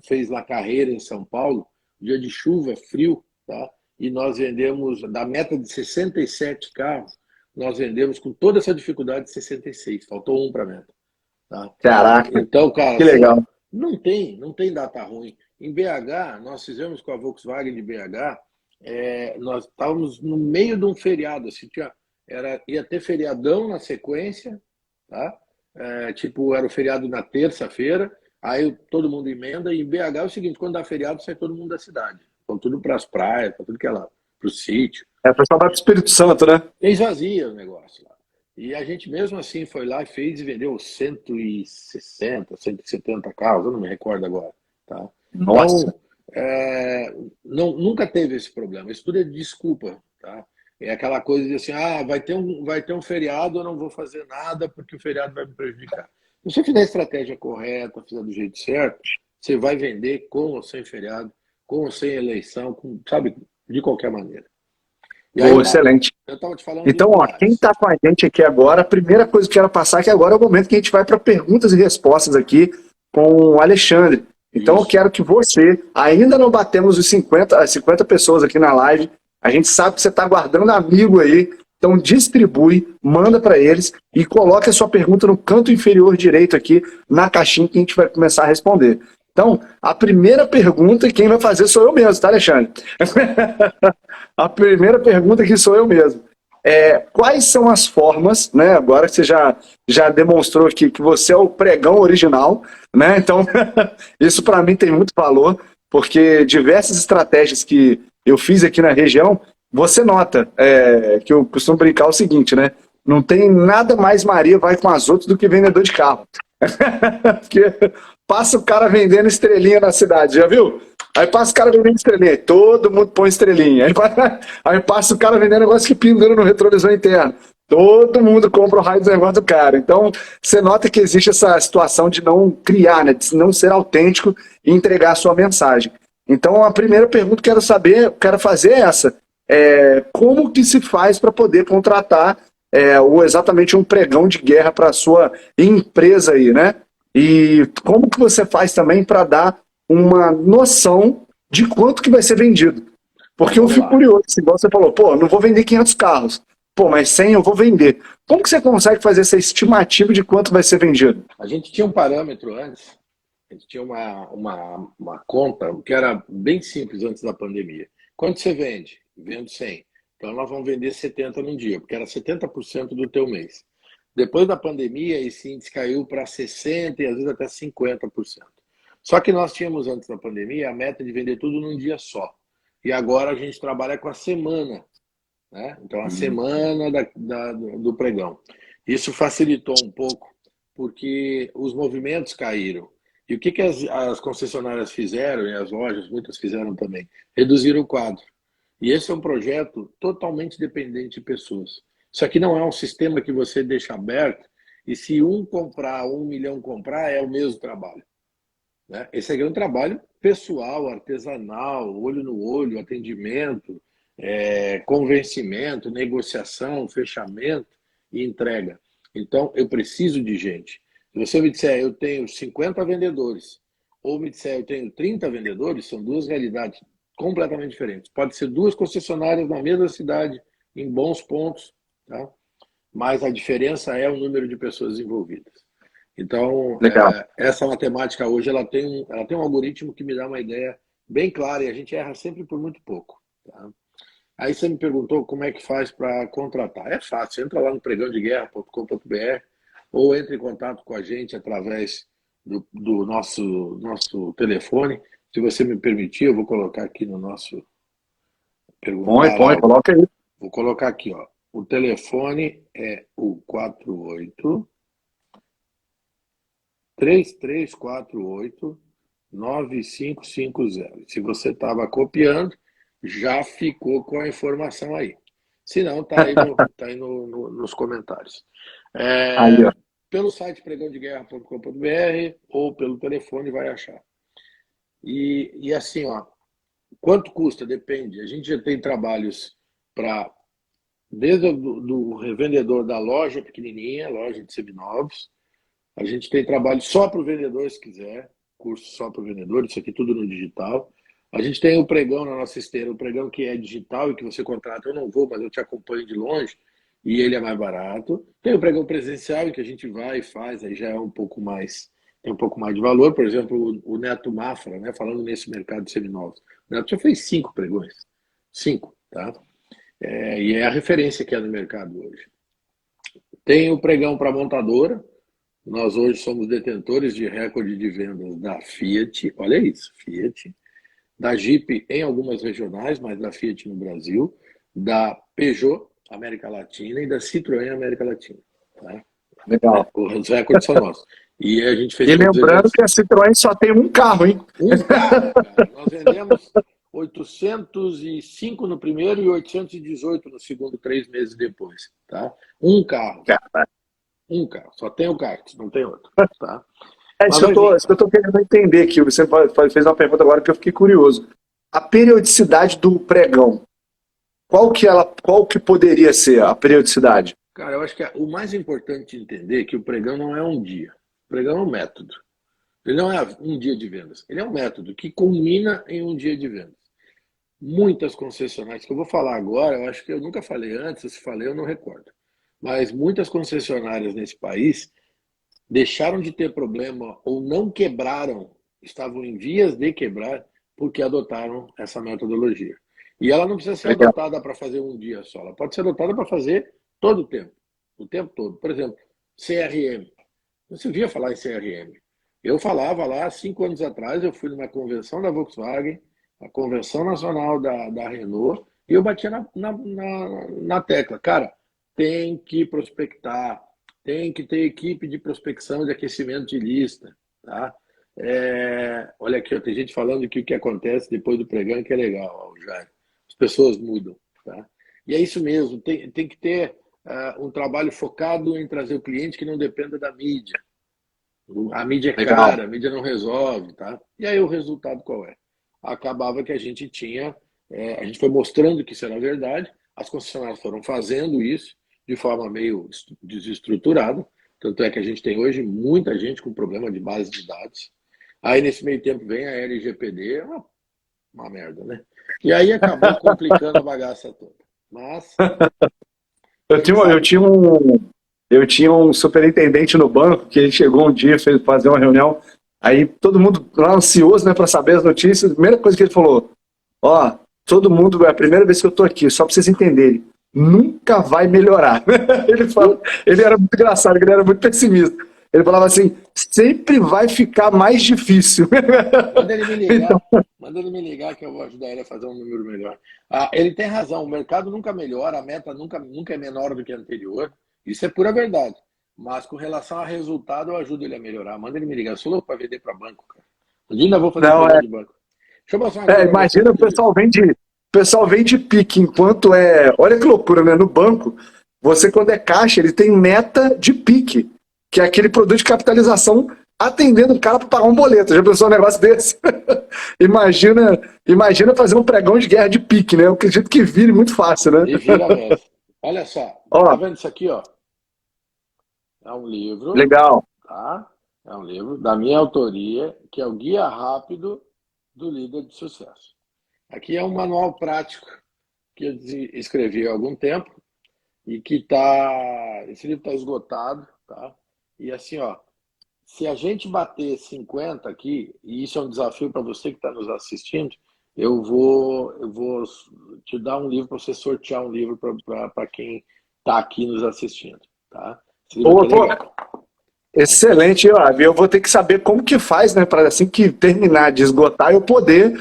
fez lá carreira em São Paulo, dia de chuva, frio, tá? E nós vendemos, da meta de 67 carros, nós vendemos com toda essa dificuldade 66, faltou um para a meta. Tá? Caraca, Então, cara, que assim, ó, legal. não tem data ruim. Em BH, nós fizemos com a Volkswagen de BH, nós estávamos no meio de um feriado, assim, ia ter feriadão na sequência, tá? Tipo, era o feriado na terça-feira, aí todo mundo emenda, e em BH é o seguinte, quando dá feriado, sai todo mundo da cidade. Vão tudo para as praias, para tudo que é lá, para o sítio. O pessoal vai pro Espírito Santo, né? Esvazia o negócio lá. E a gente mesmo assim foi lá e fez e vendeu 160, 170 carros, eu não me recordo agora. Tá? Nossa. Então, nunca teve esse problema. Isso tudo é desculpa. Tá? É aquela coisa de assim, vai ter um feriado, eu não vou fazer nada porque o feriado vai me prejudicar. Se você fizer a estratégia correta, fizer do jeito certo, você vai vender com ou sem feriado, com ou sem eleição, sabe, de qualquer maneira. E aí Pô, excelente. eu estava te falando dos Então, ó, quem pilares. está com a gente aqui agora, a primeira coisa que eu quero passar é que agora é o momento que a gente vai para perguntas e respostas aqui com o Alexandre. Então, eu Isso. quero que você, ainda não batemos os 50, as 50 pessoas aqui na live, a gente sabe que você está guardando amigo aí, então distribui, manda para eles e coloque a sua pergunta no canto inferior direito aqui, na caixinha que a gente vai começar a responder. Então, a primeira pergunta, quem vai fazer sou eu mesmo, tá, Alexandre? A primeira pergunta aqui sou eu mesmo. Quais são as formas, né? Agora que você já demonstrou aqui que você é o pregão original, né? Então, isso para mim tem muito valor, porque diversas estratégias que eu fiz aqui na região, você nota que eu costumo brincar o seguinte, né? Não tem nada mais Maria vai com as outras do que vendedor de carro. Porque passa o cara vendendo estrelinha na cidade, já viu? Aí passa o cara vendendo estrelinha, todo mundo põe estrelinha. Aí passa o cara vendendo negócio que pendura no retrovisor interno. Todo mundo compra o raio do negócio do cara. Então, você nota que existe essa situação de não criar, né, de não ser autêntico e entregar a sua mensagem. Então, a primeira pergunta que quero fazer é essa. Como que se faz para poder contratar exatamente um pregão de guerra para a sua empresa aí, né? E como que você faz também para dar uma noção de quanto que vai ser vendido? Então Porque eu vamos fico lá. curioso, igual você falou, pô, não vou vender 500 carros. Pô, mas 100 eu vou vender. Como que você consegue fazer essa estimativa de quanto vai ser vendido? A gente tinha um parâmetro antes, a gente tinha uma conta que era bem simples antes da pandemia. Quanto você vende? Vendo 100. Então nós vamos vender 70 num dia, porque era 70% do teu mês. Depois da pandemia, esse índice caiu para 60% e às vezes até 50%. Só que nós tínhamos antes da pandemia a meta de vender tudo num dia só. E agora a gente trabalha com a semana, né? Então, a semana do pregão. Isso facilitou um pouco, porque os movimentos caíram. E o que as concessionárias fizeram, e as lojas, muitas fizeram também? Reduziram o quadro. E esse é um projeto totalmente dependente de pessoas. Isso aqui não é um sistema que você deixa aberto, e se um comprar, 1 milhão comprar, é o mesmo trabalho. Né? Esse aqui é um trabalho pessoal, artesanal, olho no olho, atendimento, convencimento, negociação, fechamento e entrega. Então, eu preciso de gente. Se você me disser, eu tenho 50 vendedores, ou me disser, eu tenho 30 vendedores, são duas realidades completamente diferentes. Pode ser duas concessionárias na mesma cidade, em bons pontos, tá? Mas a diferença é o número de pessoas envolvidas. Então, essa matemática hoje, ela tem um algoritmo que me dá uma ideia bem clara, e a gente erra sempre por muito pouco, tá? Aí você me perguntou como é que faz para contratar. É fácil, entra lá no pregãodeguerra.com.br ou entre em contato com a gente através do nosso telefone. Se você me permitir, eu vou colocar aqui no nosso perguntar. Põe, coloca aí. Vou colocar aqui, ó. O telefone é o 3348-9550. Se você estava copiando, já ficou com a informação aí. Se não, tá aí nos comentários. Aí, ó. Pelo site pregãodeguerra.com.br ou pelo telefone vai achar. E assim, ó, quanto custa? Depende. A gente já tem trabalhos para desde do revendedor da loja pequenininha, loja de seminovos. A gente tem trabalho só para o vendedor, se quiser, curso só para o vendedor, isso aqui tudo no digital. A gente tem o pregão na nossa esteira, o pregão que é digital e que você contrata, eu não vou, mas eu te acompanho de longe, e ele é mais barato. Tem o pregão presencial, em que a gente vai e faz, aí já é tem um pouco mais de valor. Por exemplo, o Neto Mafra, né, falando nesse mercado de seminovos. O Neto já fez 5 pregões. 5, tá? E é a referência que é no mercado hoje. Tem o pregão para montadora. Nós hoje somos detentores de recorde de vendas da Fiat, olha isso, Fiat, da Jeep em algumas regionais, mas da Fiat no Brasil, da Peugeot, América Latina, e da Citroën, América Latina. Tá? Legal. Os recordes são nossos. E a gente fez. E lembrando que a Citroën só tem um carro, hein? Um carro, cara. Nós vendemos 805 no primeiro e 818 no segundo, 3 meses depois. Tá? Um carro. Um carro. Só tem o kart, não tem outro. Tá? Isso que eu estou querendo entender aqui. Você fez uma pergunta agora que eu fiquei curioso. A periodicidade do pregão, qual que poderia ser a periodicidade? Cara, eu acho que o mais importante de entender é que o pregão não é um dia. O pregão é um método. Ele não é um dia de vendas. Ele é um método que culmina em um dia de vendas. Muitas concessionárias, que eu vou falar agora, eu acho que eu nunca falei antes, se falei eu não recordo. Mas muitas concessionárias nesse país deixaram de ter problema ou não quebraram, estavam em vias de quebrar, porque adotaram essa metodologia. E ela não precisa ser adotada para fazer um dia só, ela pode ser adotada para fazer todo o tempo todo. Por exemplo, CRM. Você via falar em CRM. Eu falava lá, 5 anos atrás, eu fui numa convenção da Volkswagen, a convenção nacional da Renault, e eu batia na tecla. Cara, tem que prospectar, tem que ter equipe de prospecção de aquecimento de lista. Tá? Olha aqui, tem gente falando que o que acontece depois do pregão que é legal, Jair. As pessoas mudam. Tá? E é isso mesmo, tem que ter um trabalho focado em trazer o cliente que não dependa da mídia. A mídia é cara, a mídia não resolve, tá? E aí o resultado qual é? Acabava que a gente foi mostrando que isso era verdade, as concessionárias foram fazendo isso de forma meio desestruturada, tanto é que a gente tem hoje muita gente com problema de base de dados. Aí nesse meio tempo vem a LGPD, é uma merda, né? E aí acabou complicando a bagaça toda. Mas... Eu tinha um superintendente no banco que ele chegou um dia, fez fazer uma reunião, aí todo mundo lá ansioso, né, para saber as notícias. A primeira coisa que ele falou: ó, todo mundo, é a primeira vez que eu tô aqui, só para vocês entenderem, nunca vai melhorar. Ele era muito engraçado, ele era muito pessimista. Ele falava assim: sempre vai ficar mais difícil. Manda ele me ligar que eu vou ajudar ele a fazer um número melhor. Ele tem razão, o mercado nunca melhora, a meta nunca é menor do que a anterior. Isso é pura verdade. Mas com relação a resultado, eu ajudo ele a melhorar. Manda ele me ligar. Eu sou louco para vender para banco, cara. Eu ainda vou fazer de banco. Deixa eu mostrar uma coisa. Imagina o pessoal vende pique, enquanto olha que loucura, né? No banco, você quando é caixa, ele tem meta de pique, que é aquele produto de capitalização atendendo o cara para pagar um boleto. Já pensou um negócio desse? Imagina fazer um pregão de guerra de pique, né? Eu acredito que vire muito fácil, né? E vira mesmo. Olha só, tá Ó, vendo isso aqui, ó? É um livro, legal. tá? É um livro da minha autoria, que é o Guia Rápido do Líder de Sucesso. Aqui é um manual prático que eu escrevi há algum tempo e que tá, esse livro está esgotado, tá? E assim, ó, se a gente bater 50 aqui, e isso é um desafio para você que está nos assistindo, eu vou te dar um livro para você sortear um livro para quem está aqui nos assistindo, tá? Esse livro aqui é Pô, legal. excelente, eu vou ter que saber como que faz, né? Para assim que terminar de esgotar, eu poder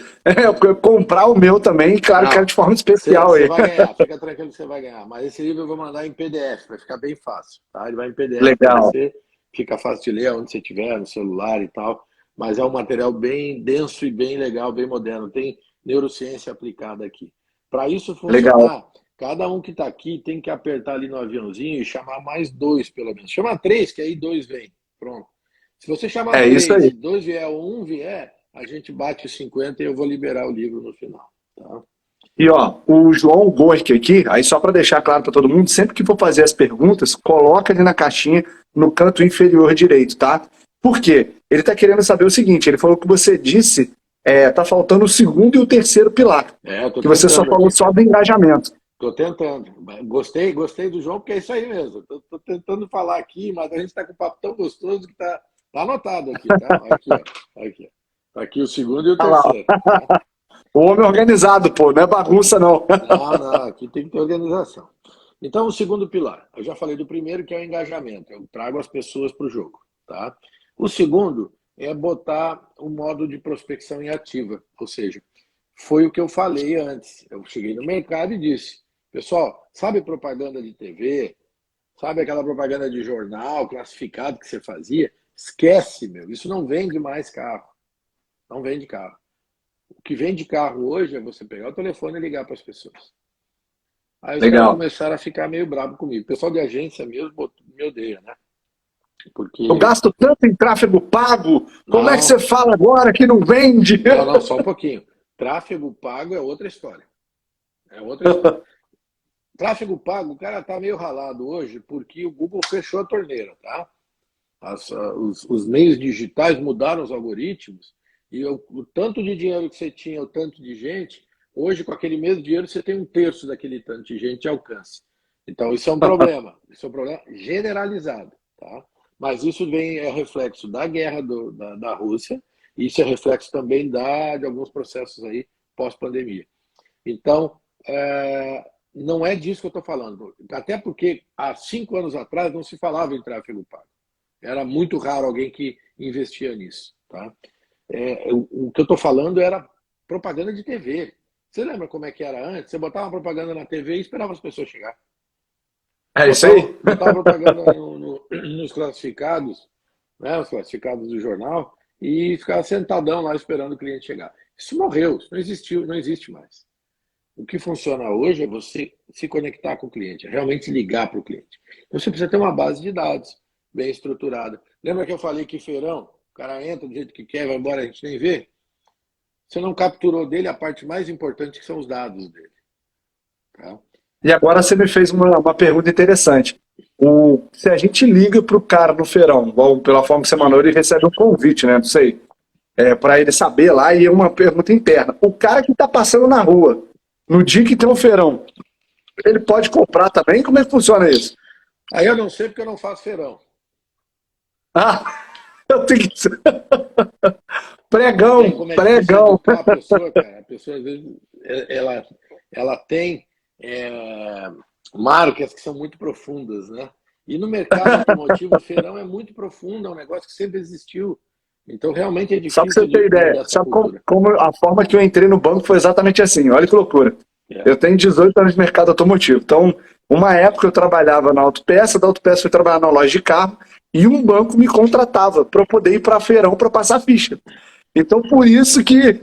comprar o meu também, e claro, quero Não, de forma especial você aí. vai ganhar, fica tranquilo que você vai ganhar. Mas esse livro eu vou mandar em PDF, vai ficar bem fácil, tá? Ele vai em PDF para Legal, você, fica fácil de ler onde você estiver, no celular e tal. Mas é um material bem denso e bem legal, bem moderno. Tem neurociência aplicada aqui. Para isso legal. funcionar, cada um que está aqui tem que apertar ali no aviãozinho e chamar mais dois, pelo menos. Chama três, que aí dois vem. Pronto. Se você chamar É isso três aí. e dois vier ou um vier, a gente bate os 50 e eu vou liberar o livro no final. Tá? E ó, o João Gork aqui, aí só para deixar claro para todo mundo, sempre que for fazer as perguntas, coloca ali na caixinha no canto inferior direito, tá? Por quê? Ele tá querendo saber o seguinte, ele falou que você disse, tá faltando o segundo e o terceiro pilar, Eu tô que você só tentando falou aqui. só do engajamento. Tô tentando. Gostei do João, porque é isso aí mesmo. Tô tentando falar aqui, mas a gente está com um papo tão gostoso que tá anotado aqui, tá? Aqui, ó. Aqui, ó. Tá aqui o segundo e o Olha lá, terceiro, tá? o homem organizado, pô, não é bagunça não. Não, aqui tem que ter organização. Então, o segundo pilar, eu já falei do primeiro, que é o engajamento. Eu trago as pessoas para o jogo, tá? O segundo é botar o modo de prospecção em ativa, ou seja, foi o que eu falei antes. Eu cheguei no mercado e disse, pessoal, sabe propaganda de TV? Sabe aquela propaganda de jornal classificado que você fazia? Esquece, meu, isso não vende mais carro. Não vende carro. O que vende carro hoje é você pegar o telefone e ligar para as pessoas. Aí os caras Legal. começaram a ficar meio bravo comigo. O pessoal de agência mesmo me odeia, né? Eu Porque, gasto tanto em tráfego pago, como é que você não, fala agora que não vende? não, só um pouquinho. Tráfego pago é outra história. É outra história. Tráfego pago, o cara tá meio ralado hoje porque o Google fechou a torneira, tá? Os meios digitais mudaram os algoritmos e o tanto de dinheiro que você tinha, o tanto de gente, hoje com aquele mesmo dinheiro você tem um terço daquele tanto de gente de alcance. Então isso é um problema, isso é um problema generalizado, tá? Mas isso é reflexo da guerra da Rússia, e isso é reflexo também de alguns processos aí pós-pandemia. Então, não é disso que eu estou falando, até porque há 5 anos atrás não se falava em tráfego pago. Era muito raro alguém que investia nisso. Tá? O que eu estou falando era propaganda de TV. Você lembra como é que era antes? Você botava uma propaganda na TV e esperava as pessoas chegar. É isso Botava, aí? botava propaganda nos classificados, né, os classificados do jornal, e ficava sentadão lá esperando o cliente chegar. Isso morreu, isso não existiu, não existe mais. O que funciona hoje é você se conectar com o cliente, é realmente ligar para o cliente. Então, você precisa ter uma base de dados bem estruturada. Lembra que eu falei que feirão, o cara entra do jeito que quer, vai embora, a gente nem vê? Você não capturou dele a parte mais importante, que são os dados dele. Tá? E agora você me fez uma pergunta interessante. Se a gente liga para o cara no feirão, igual pela forma que você mandou, ele recebe um convite, né? Não sei. Para ele saber lá, e é uma pergunta interna. O cara que está passando na rua, no dia que tem um feirão, ele pode comprar também? Como é que funciona isso? Aí eu não sei porque eu não faço feirão. Ah, eu tenho que. Não tem Pregão, como é difícil pregão. educar a pessoa, cara. A pessoa, às vezes, ela tem marcas que são muito profundas, né? E no mercado automotivo, o feirão é muito profundo, é um negócio que sempre existiu. Então, realmente é Só para difícil você ter de ideia, mudar essa sabe como, cultura. como a forma que eu entrei no banco foi exatamente assim, olha que loucura. É. Eu tenho 18 anos de mercado automotivo, então uma época eu trabalhava na Autopeça, da Autopeça fui trabalhar na loja de carro, e um banco me contratava para eu poder ir para feirão para passar ficha. Então por isso que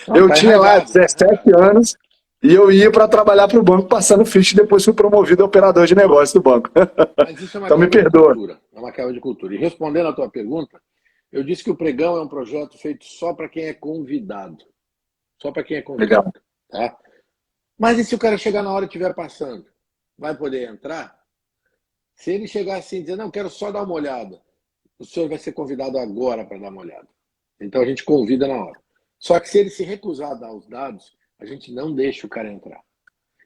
Não, eu tá tinha lá enraizado, tá 17 enraizado. anos e eu ia para trabalhar para o banco passando ficha e depois fui promovido a operador de negócio do banco. Mas isso é uma Então me quebra de perdoa. cultura. É uma quebra de cultura. E respondendo à tua pergunta, Eu disse que o pregão é um projeto feito só para quem é convidado. Só para quem é Legal. convidado. Tá? Mas e se o cara chegar na hora e estiver passando? Vai poder entrar? Se ele chegar assim e dizer, não, quero só dar uma olhada, o senhor vai ser convidado agora para dar uma olhada. Então a gente convida na hora. Só que se ele se recusar a dar os dados, a gente não deixa o cara entrar.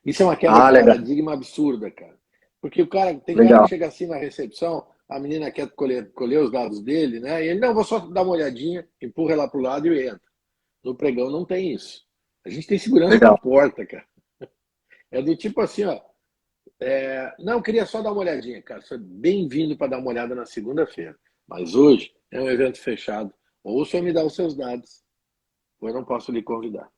Isso é uma quebra de Legal. paradigma absurda, cara. Porque o cara, tem cara Legal. que chega assim na recepção, a menina quer colher os dados dele, né? E ele, não, vou só dar uma olhadinha, empurra ela pro lado e entra. No pregão não tem isso. A gente tem segurança na Legal. porta, cara. É do tipo assim, ó. Não, eu queria só dar uma olhadinha, cara. Você é bem-vindo para dar uma olhada na segunda-feira. Mas hoje é um evento fechado. Ou o senhor me dá os seus dados, ou eu não posso lhe convidar.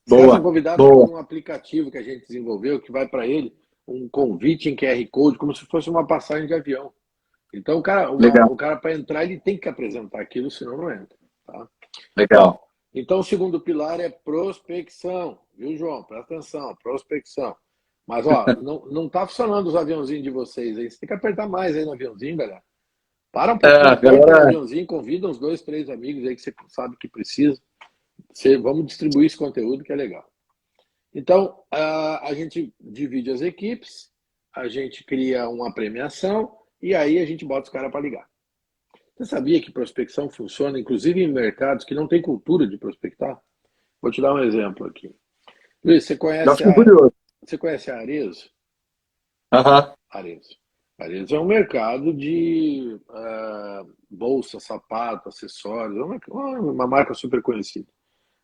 Será são Boa. convidados Boa. por um aplicativo que a gente desenvolveu, que vai para ele um convite em QR Code, como se fosse uma passagem de avião. Então, Legal. o cara para entrar, ele tem que apresentar aquilo, senão não entra. Tá? Legal. Bom, então o segundo pilar é prospecção. Viu, João? Presta atenção, prospecção. Mas, ó, não tá funcionando os aviãozinhos de vocês aí. Você tem que apertar mais aí no aviãozinho, galera. Para um pouquinho, aperta no Galera, aviãozinho, convida uns 2, 3 amigos aí que você sabe que precisa. Vamos distribuir esse conteúdo que é legal. Então, a gente divide as equipes, a gente cria uma premiação e aí a gente bota os caras para ligar. Você sabia que prospecção funciona, inclusive em mercados que não tem cultura de prospectar? Vou te dar um exemplo aqui. Luiz, já fiquei curioso. você conhece a Arezzo? Aham. Arezzo. Arezzo é um mercado de bolsa, sapato, acessórios, é uma marca super conhecida.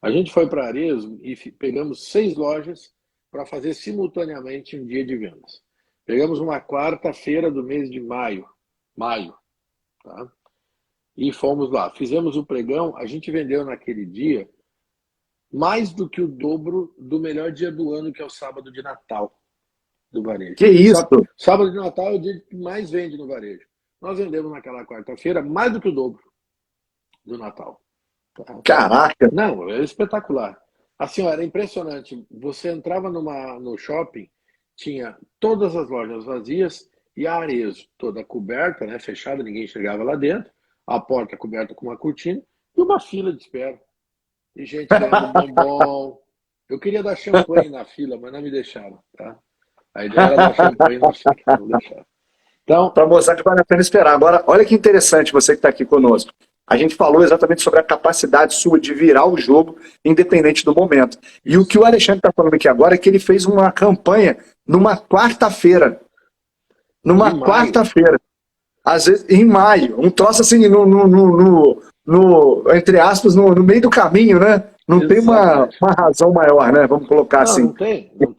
A gente foi para Arezzo e pegamos 6 lojas para fazer simultaneamente um dia de vendas. Pegamos uma quarta-feira do mês de maio, tá? E fomos lá. Fizemos o pregão, a gente vendeu naquele dia mais do que o dobro do melhor dia do ano, que é o sábado de Natal do varejo. Que isso? Sábado de Natal é o dia que mais vende no varejo. Nós vendemos naquela quarta-feira mais do que o dobro do Natal. Caraca. Não, é espetacular. Assim, ó, era impressionante. Você entrava no shopping, tinha todas as lojas vazias e a Arezzo toda coberta, né, fechada, ninguém chegava lá dentro, a porta coberta com uma cortina e uma fila de espera. E gente ganhando bombom. Eu queria dar champanhe na fila, mas não me deixaram, tá? A ideia era dar champanhe na fila, não deixaram. Então, Para mostrar que vale a pena esperar. Agora, olha que interessante você que está aqui conosco. A gente falou exatamente sobre a capacidade sua de virar o jogo, independente do momento. E o que o Alexandre está falando aqui agora é que ele fez uma campanha numa quarta-feira. Numa quarta-feira. Às vezes, em maio. Um troço assim, entre aspas, no meio do caminho, né? Não tem uma razão maior, né? Vamos colocar assim.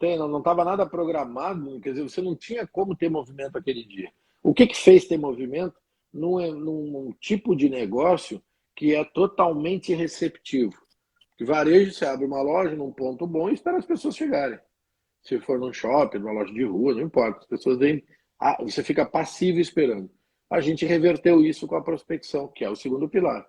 Não estava nada programado, quer dizer, você não tinha como ter movimento aquele dia. O que fez ter movimento num tipo de negócio que é totalmente receptivo. De varejo, você abre uma loja num ponto bom e espera as pessoas chegarem. Se for num shopping, numa loja de rua, não importa. As pessoas vêm, você fica passivo esperando. A gente reverteu isso com a prospecção, que é o segundo pilar.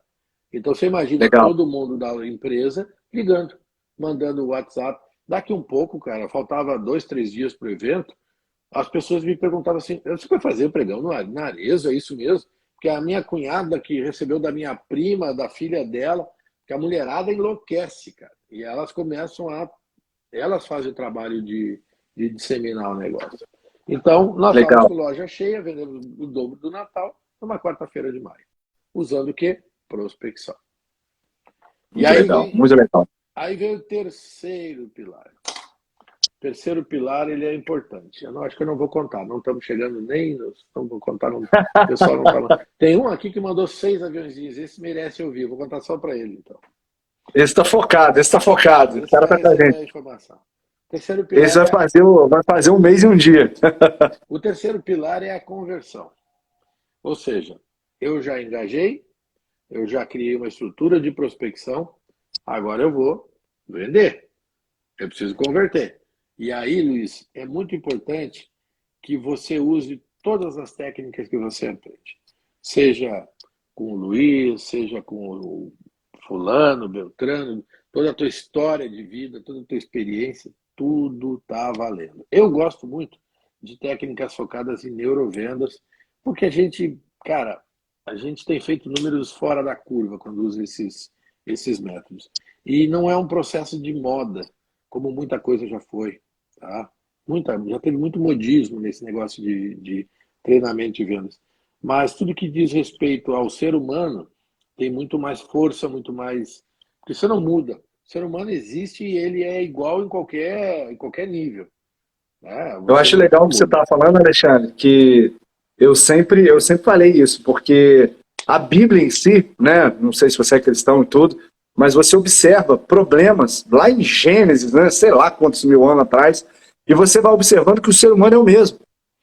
Então você imagina todo mundo da empresa ligando, mandando WhatsApp. Daqui um pouco, cara, faltava 2, 3 dias para o evento, as pessoas me perguntavam assim, você vai fazer o pregão na Arezzo, é isso mesmo? Porque a minha cunhada que recebeu da minha prima, da filha dela, que a mulherada enlouquece, cara. E elas começam elas fazem o trabalho de disseminar o negócio. Então, nós estávamos com loja cheia, vendemos o dobro do Natal, numa quarta-feira de maio. Usando o quê? Prospecção. Muito legal. Aí vem o terceiro pilar. O terceiro pilar, ele é importante. Eu acho que eu não vou contar. Não estamos chegando nem... Não vou contar. Não, o pessoal não fala. Tem um aqui que mandou 6 aviãozinhos. Esse merece ouvir. Vou contar só para ele, então. Esse está focado. O cara tá com a gente. A informação. Terceiro pilar Esse vai fazer um mês e um dia. O terceiro pilar é a conversão. Ou seja, eu já engajei, eu já criei uma estrutura de prospecção, agora eu vou vender. Eu preciso converter. E aí, Luiz, é muito importante que você use todas as técnicas que você aprende. Seja com o Luiz, seja com o fulano, Beltrano, toda a tua história de vida, toda a tua experiência, tudo está valendo. Eu gosto muito de técnicas focadas em neurovendas, porque a gente, cara, a gente tem feito números fora da curva quando usa esses métodos. E não é um processo de moda, como muita coisa já foi. Tá? Já teve muito modismo nesse negócio de treinamento de vendas. Mas tudo que diz respeito ao ser humano tem muito mais força, muito mais. Porque você não muda. O ser humano existe e ele é igual em qualquer nível. Né? Eu Você acho não legal o que você muda. está falando, Alexandre, que eu sempre falei isso, porque a Bíblia em si, né, não sei se você é cristão e tudo, mas você observa problemas lá em Gênesis, né, sei lá quantos mil anos atrás, e você vai observando que o ser humano é o mesmo.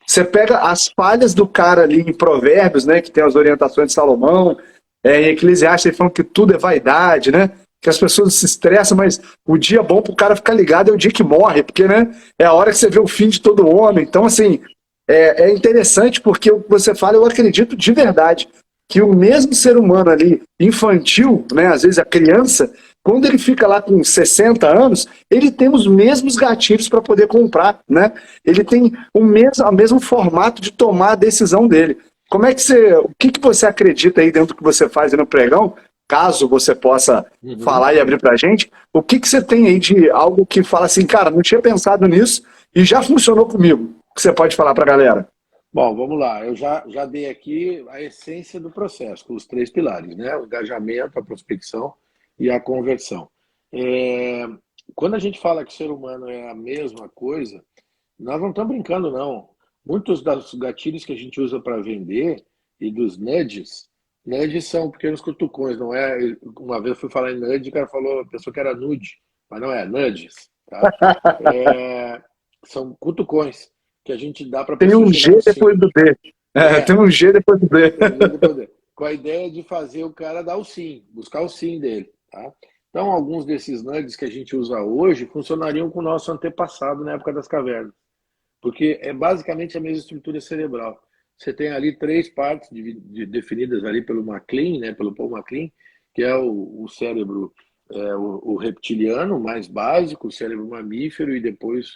Você pega as falhas do cara ali em Provérbios, né, que tem as orientações de Salomão, em Eclesiastes, ele falando que tudo é vaidade, né? Que as pessoas se estressam, mas o dia bom pro cara ficar ligado é o dia que morre, porque, né, é a hora que você vê o fim de todo homem. Então, assim, é interessante porque o que você fala, eu acredito de verdade que o mesmo ser humano ali, infantil, né, às vezes a criança, quando ele fica lá com 60 anos, ele tem os mesmos gatilhos para poder comprar, né? Ele tem o mesmo formato de tomar a decisão dele. O que que você acredita aí dentro do que você faz aí no pregão? Caso você possa Uhum. falar e abrir pra gente, o que que você tem aí de algo que fala assim, cara, não tinha pensado nisso e já funcionou comigo? O que você pode falar pra galera? Bom, vamos lá. Eu já dei aqui a essência do processo, com os três pilares, né? O engajamento, a prospecção e a conversão. É, Quando a gente fala que o ser humano é a mesma coisa, nós não estamos brincando, não. Muitos dos gatilhos que a gente usa para vender e dos nudges são pequenos cutucões, não é? Uma vez eu fui falar em nudge, o cara falou, a pessoa que era nude, mas não é, nudges, tá? É, São cutucões que a gente dá para a Tem pessoa um chegar G no sim. depois do D. É, Tem um G depois do D. entendeu? Com a ideia de fazer o cara dar o sim, buscar o sim dele, tá? Então, alguns desses nudges que a gente usa hoje funcionariam com o nosso antepassado na época das cavernas, porque é basicamente a mesma estrutura cerebral. Você tem ali três partes definidas ali pelo MacLean, né, pelo Paul MacLean, que é o cérebro, o reptiliano mais básico, o cérebro mamífero e depois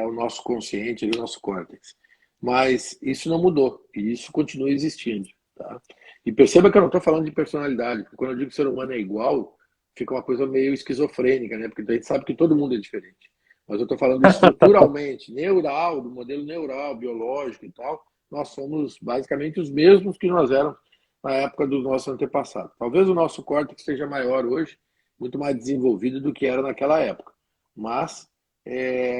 o nosso consciente, o nosso córtex. Mas isso não mudou e isso continua existindo. Tá? E perceba que eu não estou falando de personalidade, porque quando eu digo que o ser humano é igual, fica uma coisa meio esquizofrênica, né? Porque a gente sabe que todo mundo é diferente. Mas eu estou falando estruturalmente, neural, do modelo neural, biológico e tal, nós somos basicamente os mesmos que nós éramos na época do nosso antepassado. Talvez o nosso córtex seja maior hoje, muito mais desenvolvido do que era naquela época. Mas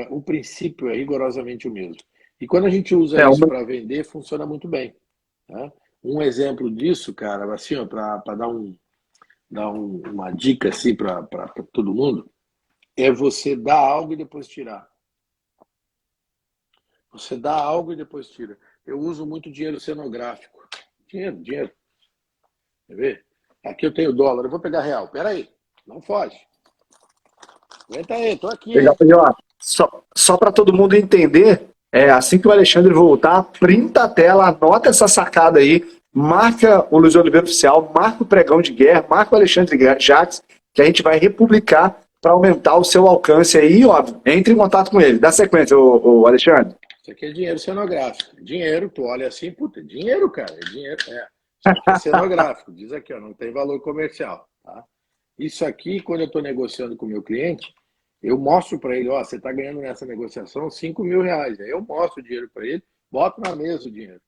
o princípio é rigorosamente o mesmo. E quando a gente usa É isso uma, para vender, funciona muito bem. Tá? Um exemplo disso, cara, assim, para uma dica assim para todo mundo, é você dar algo e depois tirar. Você dá algo e depois tira. Eu uso muito dinheiro cenográfico. Dinheiro. Quer ver? Aqui eu tenho dólar, eu vou pegar real. Pera aí, não foge. Aguenta aí, tô aqui, legal. hein? E, ó, só para todo mundo entender, assim que o Alexandre voltar, printa a tela, anota essa sacada aí, marca o Luiz Oliveira Oficial, marca o Pregão de Guerra, marca o Alexandre Jacques, que a gente vai republicar para aumentar o seu alcance aí, óbvio. Entre em contato com ele. Dá sequência, o Alexandre. Isso aqui é dinheiro cenográfico. Dinheiro, tu olha assim, puta, dinheiro, cara, é dinheiro. Isso aqui é cenográfico, diz aqui, ó, não tem valor comercial. Tá? Isso aqui, quando eu estou negociando com o meu cliente, eu mostro para ele, ó, você está ganhando nessa negociação R$ 5.000. Aí eu mostro o dinheiro para ele, boto na mesa o dinheiro.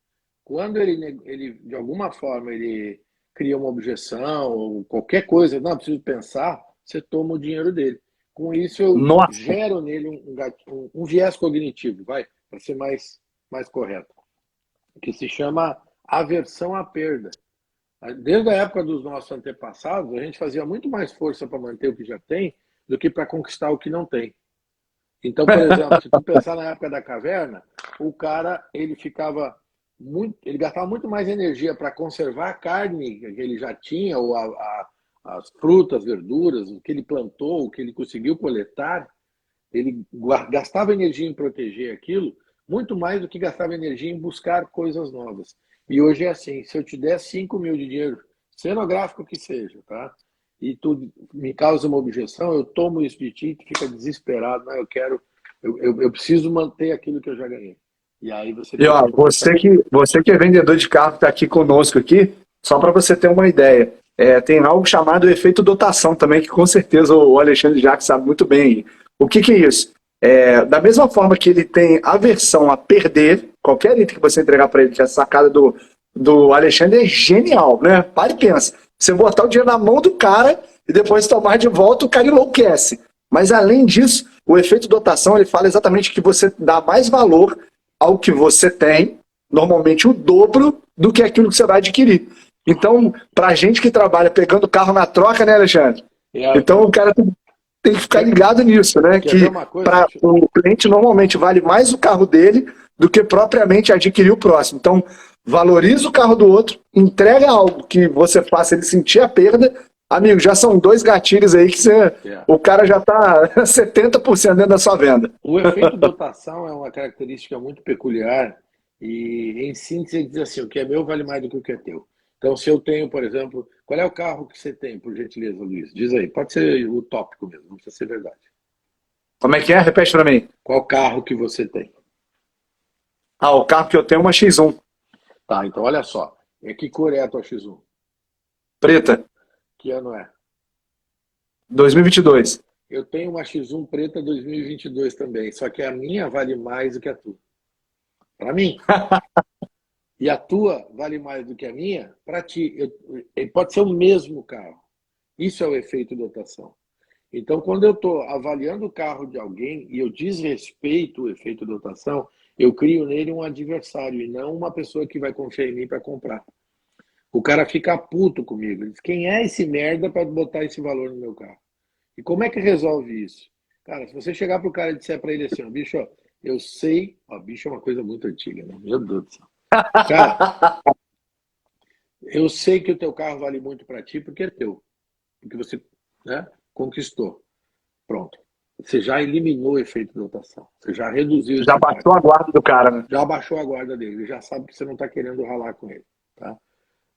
Quando ele, de alguma forma, ele cria uma objeção ou qualquer coisa, não, preciso pensar, você toma o dinheiro dele. Com isso, eu Nossa, gero nele um viés cognitivo, vai, para ser mais correto, que se chama aversão à perda. Desde a época dos nossos antepassados, a gente fazia muito mais força para manter o que já tem do que para conquistar o que não tem. Então, por exemplo, se tu pensar na época da caverna, o cara ele gastava muito mais energia para conservar a carne que ele já tinha, ou as frutas, verduras, o que ele plantou, o que ele conseguiu coletar, ele gastava energia em proteger aquilo, muito mais do que gastava energia em buscar coisas novas. E hoje é assim, se eu te der 5.000 de dinheiro, cenográfico que seja, tá? E tu me causa uma objeção, eu tomo isso de ti e tu fica desesperado, não, eu preciso manter aquilo que eu já ganhei. E aí você e ó, perde você completamente. que, você que é vendedor de carro, está aqui conosco aqui, Só para você ter uma ideia. Tem algo chamado efeito dotação também, que com certeza o Alexandre Jacques sabe muito bem. O que é isso? Da mesma forma que ele tem aversão a perder, qualquer item que você entregar para ele, que a sacada do Alexandre é genial, né? Para e pensa. Você botar o dinheiro na mão do cara e depois tomar de volta, o cara enlouquece. Mas além disso, o efeito dotação, ele fala exatamente que você dá mais valor ao que você tem, normalmente o dobro do que aquilo que você vai adquirir. Então, pra gente que trabalha pegando carro na troca, né, Alexandre? Então o cara tem que ficar ligado nisso, né? Que para o cliente normalmente vale mais o carro dele do que propriamente adquirir o próximo. Então, valoriza o carro do outro, entrega algo que você faça ele sentir a perda. Amigo, já são 2 gatilhos aí que o cara já está 70% dentro da sua venda. O efeito dotação é uma característica muito peculiar e, em síntese, ele diz assim, o que é meu vale mais do que o que é teu. Então, se eu tenho, por exemplo, qual é o carro que você tem, por gentileza, Luiz? Diz aí, pode ser o tópico mesmo, não precisa ser verdade. Como é que é? Repete para mim. Qual carro que você tem? O carro que eu tenho é uma X1. Tá, então olha só. Que cor é a tua X1? Preta. Que ano é? 2022. Eu tenho uma X1 preta 2022 também, só que a minha vale mais do que a tua. Para mim. E a tua vale mais do que a minha, para ti. Pode ser o mesmo carro. Isso é o efeito dotação. Então, quando eu estou avaliando o carro de alguém e eu desrespeito o efeito dotação, eu crio nele um adversário e não uma pessoa que vai confiar em mim para comprar. O cara fica puto comigo. Ele diz, quem é esse merda para botar esse valor no meu carro? E como é que resolve isso? Cara, se você chegar pro cara e disser para ele assim, bicho, eu sei... bicho é uma coisa muito antiga, né? Meu Deus do céu. Cara, eu sei que o teu carro vale muito para ti porque é teu. Porque você, né, conquistou. Pronto. Você já eliminou o efeito de dotação. Você já reduziu... Já baixou a guarda do cara, né? Já baixou a guarda dele. Ele já sabe que você não está querendo ralar com ele. Tá?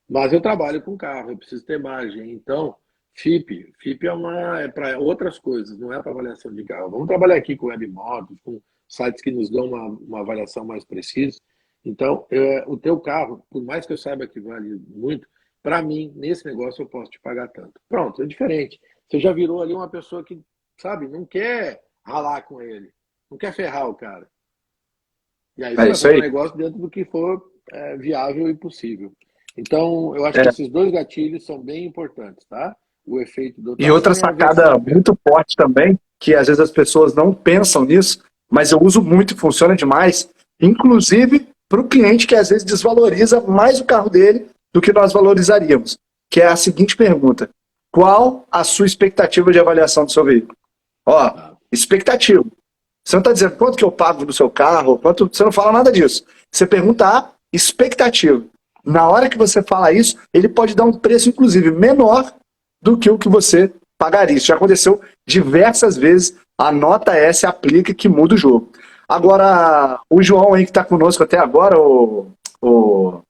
Mas eu trabalho com carro, eu preciso ter margem. Então, FIP é para outras coisas, não é para avaliação de carro. Vamos trabalhar aqui com webmotos, com sites que nos dão uma avaliação mais precisa. Então, o teu carro, por mais que eu saiba que vale muito, para mim, nesse negócio eu posso te pagar tanto. Pronto, é diferente. Você já virou ali uma pessoa que, sabe, não quer ralar com ele, não quer ferrar o cara. E aí você vai fazer um negócio dentro do que for viável e possível. Então, eu acho que esses 2 gatilhos são bem importantes, tá? O efeito do... E outra sacada muito forte também, que às vezes as pessoas não pensam nisso, mas eu uso muito e funciona demais, inclusive para o cliente que às vezes desvaloriza mais o carro dele do que nós valorizaríamos, que é a seguinte pergunta: qual a sua expectativa de avaliação do seu veículo? Expectativa. Você não está dizendo quanto que eu pago no seu carro, quanto, você não fala nada disso. Você pergunta a expectativa. Na hora que você fala isso, ele pode dar um preço, inclusive, menor do que o que você pagaria. Isso já aconteceu diversas vezes. A nota S aplica que muda o jogo. Agora, o João aí que está conosco até agora, o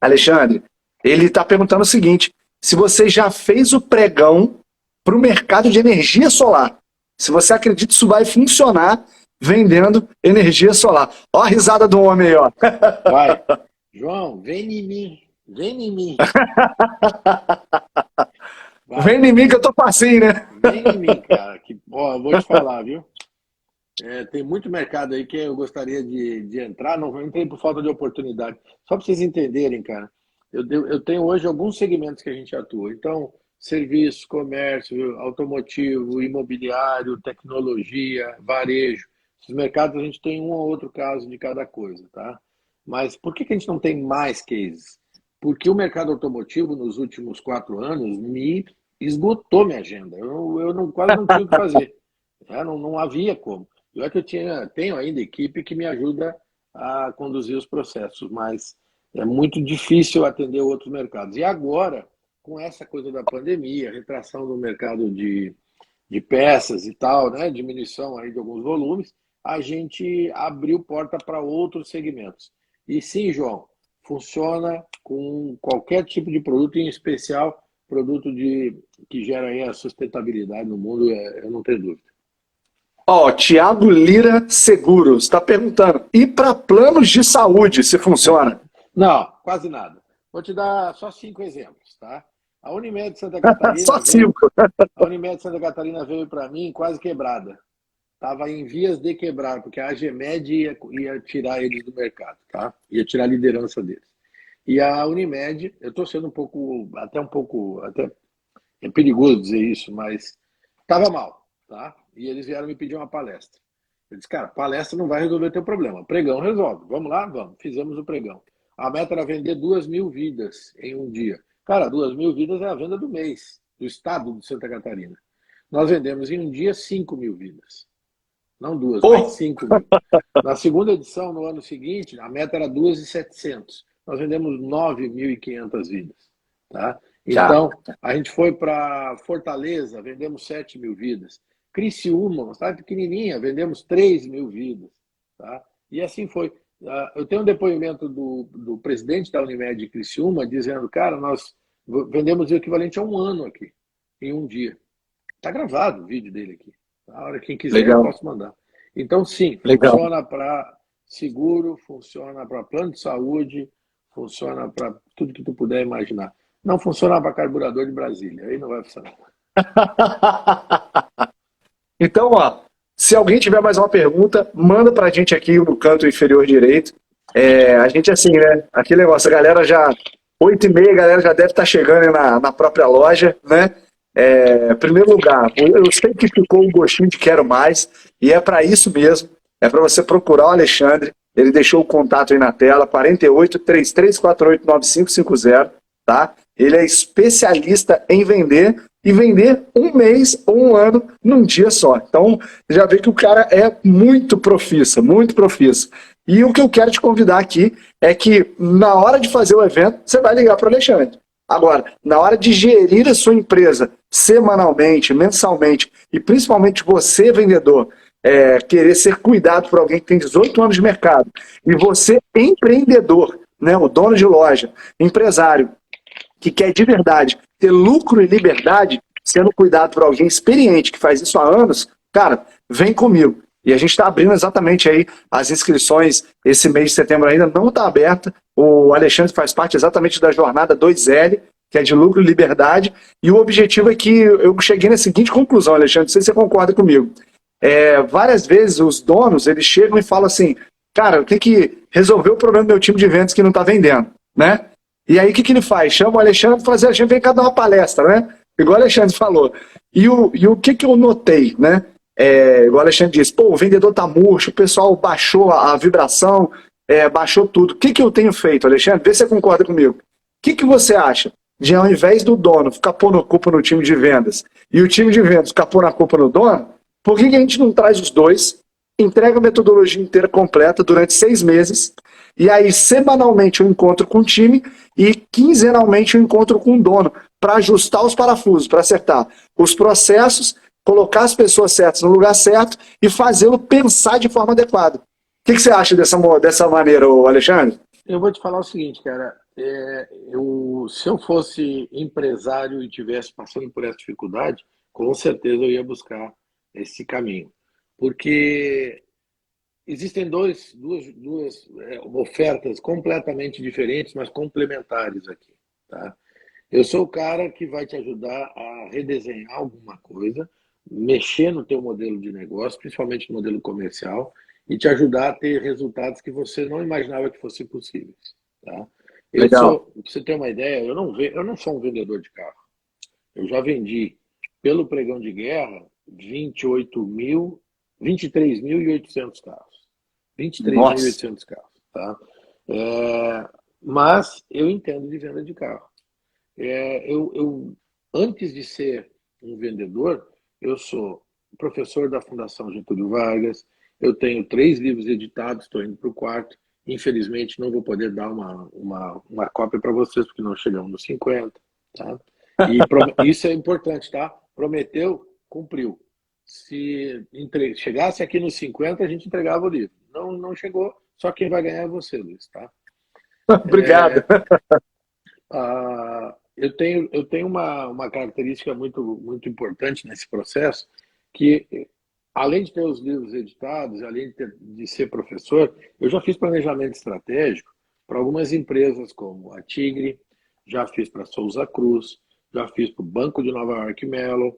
Alexandre, ele está perguntando o seguinte: se você já fez o pregão para o mercado de energia solar, se você acredita que isso vai funcionar vendendo energia solar. Ó a risada do homem aí, ó. Vai. João, vem em mim. Vem em mim. Vem em mim que eu tô facinho, né? Vem em mim, cara. Vou te falar, viu? Tem muito mercado aí que eu gostaria de entrar, não entrei por falta de oportunidade. Só para vocês entenderem, cara, eu tenho hoje alguns segmentos que a gente atua. Então, serviço, comércio, automotivo, imobiliário, tecnologia, varejo. Esses mercados a gente tem um ou outro caso de cada coisa, tá? Mas por que a gente não tem mais cases? Porque o mercado automotivo, nos últimos 4 anos, me esgotou minha agenda. Eu quase não tinha o que fazer. Não havia como. Eu tenho ainda equipe que me ajuda a conduzir os processos, mas é muito difícil atender outros mercados. E agora, com essa coisa da pandemia, retração do mercado de peças e tal, né, diminuição aí de alguns volumes, a gente abriu porta para outros segmentos. E sim, João, funciona com qualquer tipo de produto, em especial produto que gera aí a sustentabilidade no mundo, eu não tenho dúvida. Tiago Lira Seguros está perguntando, e para planos de saúde, se funciona? Não, quase nada. Vou te dar só 5 exemplos, tá? A Unimed Santa Catarina Só 5. a Unimed Santa Catarina veio para mim quase quebrada. Estava em vias de quebrar, porque a AGEMED ia tirar eles do mercado, tá? Ia tirar a liderança deles. E a Unimed, eu estou sendo até é perigoso dizer isso, mas estava mal, tá? E eles vieram me pedir uma palestra. Eu disse, cara, palestra não vai resolver teu problema. Pregão resolve. Vamos lá? Vamos. Fizemos o pregão. A meta era vender 2.000 vidas em um dia. Cara, 2.000 vidas é a venda do mês, do estado de Santa Catarina. Nós vendemos em um dia 5.000 vidas. Não 2, mas 5.000. Na segunda edição, no ano seguinte, a meta era 2.700. Nós vendemos 9.500 vidas. Tá? Então, a gente foi para Fortaleza, vendemos 7.000 vidas. Criciúma, uma cidade pequenininha, vendemos 3.000 vidas. Tá? E assim foi. Eu tenho um depoimento do presidente da Unimed de Criciúma dizendo, cara, nós vendemos o equivalente a um ano aqui, em um dia. Está gravado o vídeo dele aqui. A hora quem quiser eu posso mandar. Então, sim, funciona para seguro, funciona para plano de saúde, funciona para tudo que tu puder imaginar. Não funciona para carburador de Brasília, aí não vai funcionar. Então, ó, se alguém tiver mais uma pergunta, manda pra gente aqui no canto inferior direito. A gente, assim, né? Aquele negócio, a galera já. 8h30, a galera já deve estar chegando na própria loja, né? Em primeiro lugar, eu sei que ficou um gostinho de quero mais, e é para isso mesmo. É para você procurar o Alexandre. Ele deixou o contato aí na tela: 48-3348-9550, tá? Ele é especialista em vender, e vender um mês ou um ano num dia só. Então, já vê que o cara é muito profissa, muito profissa. E o que eu quero te convidar aqui é que, na hora de fazer o evento, você vai ligar para o Alexandre. Agora, na hora de gerir a sua empresa semanalmente, mensalmente, e principalmente você, vendedor, querer ser cuidado por alguém que tem 18 anos de mercado, e você, empreendedor, né, o dono de loja, empresário, que quer de verdade ter lucro e liberdade, sendo cuidado por alguém experiente que faz isso há anos, cara, vem comigo. E a gente está abrindo exatamente aí as inscrições. Esse mês de setembro ainda não está aberta. O Alexandre faz parte exatamente da jornada 2L, que é de lucro e liberdade. E o objetivo é que eu cheguei na seguinte conclusão, Alexandre, não sei se você concorda comigo. Várias vezes os donos, eles chegam e falam assim, cara, eu tenho que resolver o problema do meu time de vendas que não está vendendo, né? E aí o que ele faz? Chama o Alexandre e fala assim, Alexandre, vem cá dar uma palestra, né? Igual o Alexandre falou. E o que eu notei, né? Igual o Alexandre disse, pô, o vendedor tá murcho, o pessoal baixou a vibração, baixou tudo. O que eu tenho feito, Alexandre? Vê se você concorda comigo. O que você acha de, ao invés do dono ficar pondo a culpa no time de vendas e o time de vendas ficar pondo a culpa no dono, por que a gente não traz os dois, entrega a metodologia inteira completa durante 6 meses, e aí semanalmente eu encontro com o time e quinzenalmente eu encontro com o dono, para ajustar os parafusos, para acertar os processos, colocar as pessoas certas no lugar certo e fazê-lo pensar de forma adequada. O que você acha dessa maneira, Alexandre? Eu vou te falar o seguinte, cara. Se eu fosse empresário e estivesse passando por essa dificuldade, com certeza eu ia buscar esse caminho. Porque existem duas ofertas completamente diferentes, mas complementares aqui. Tá? Eu sou o cara que vai te ajudar a redesenhar alguma coisa, mexer no teu modelo de negócio, principalmente no modelo comercial, e te ajudar a ter resultados que você não imaginava que fossem possíveis. Tá? Pra você ter uma ideia, eu não sou um vendedor de carro. Eu já vendi, pelo pregão de guerra, 23.800 carros. 23.800 carros. Tá? Mas eu entendo de venda de carro. Antes de ser um vendedor, eu sou professor da Fundação Getúlio Vargas, eu tenho 3 livros editados, estou indo para o 4º. Infelizmente, não vou poder dar uma cópia para vocês, porque não chegamos nos 50. Tá? E isso é importante, tá? Prometeu, cumpriu. Se chegasse aqui nos 50, a gente entregava o livro. Não chegou, só quem vai ganhar é você, Luiz. Tá? Obrigado. Eu tenho uma característica muito, muito importante nesse processo, que além de ter os livros editados, além de ser professor, eu já fiz planejamento estratégico para algumas empresas como a Tigre, já fiz para Souza Cruz, já fiz para o Banco de Nova York Mellon,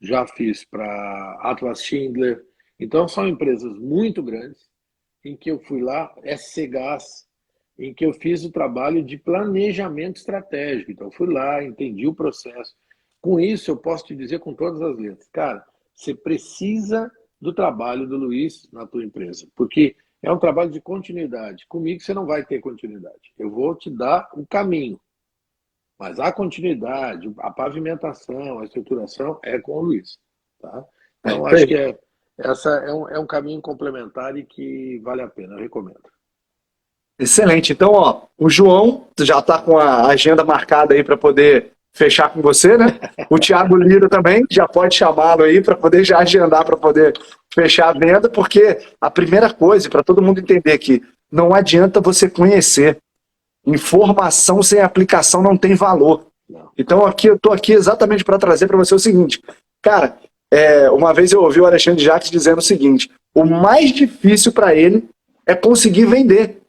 já fiz para Atlas Schindler. Então, são empresas muito grandes em que eu fui lá, SC Gás, em que eu fiz o trabalho de planejamento estratégico. Então, eu fui lá, entendi o processo. Com isso, eu posso te dizer com todas as letras, cara, você precisa do trabalho do Luiz na tua empresa, porque é um trabalho de continuidade. Comigo você não vai ter continuidade. Eu vou te dar o caminho, mas a continuidade, a pavimentação, a estruturação é com o Luiz. Tá? É Então, isso acho aí. que essa é um caminho complementar e que vale a pena, eu recomendo. Excelente. Então, ó, o João já está com a agenda marcada aí para poder fechar com você, né? O Thiago Lira também já pode chamá-lo aí para poder já agendar para poder fechar a venda, porque a primeira coisa, para todo mundo entender que não adianta você conhecer. Informação sem aplicação não tem valor. Não. Então, aqui eu estou aqui exatamente para trazer para você o seguinte. Cara, uma vez eu ouvi o Alexandre Jacques dizendo o seguinte: o mais difícil para ele é conseguir vender.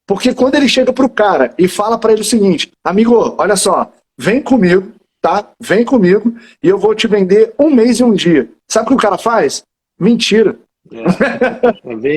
Porque quando ele chega pro cara e fala para ele o seguinte: amigo, olha só, vem comigo, tá? Vem comigo e eu vou te vender 1 mês e 1 dia. Sabe o que o cara faz? Mentira.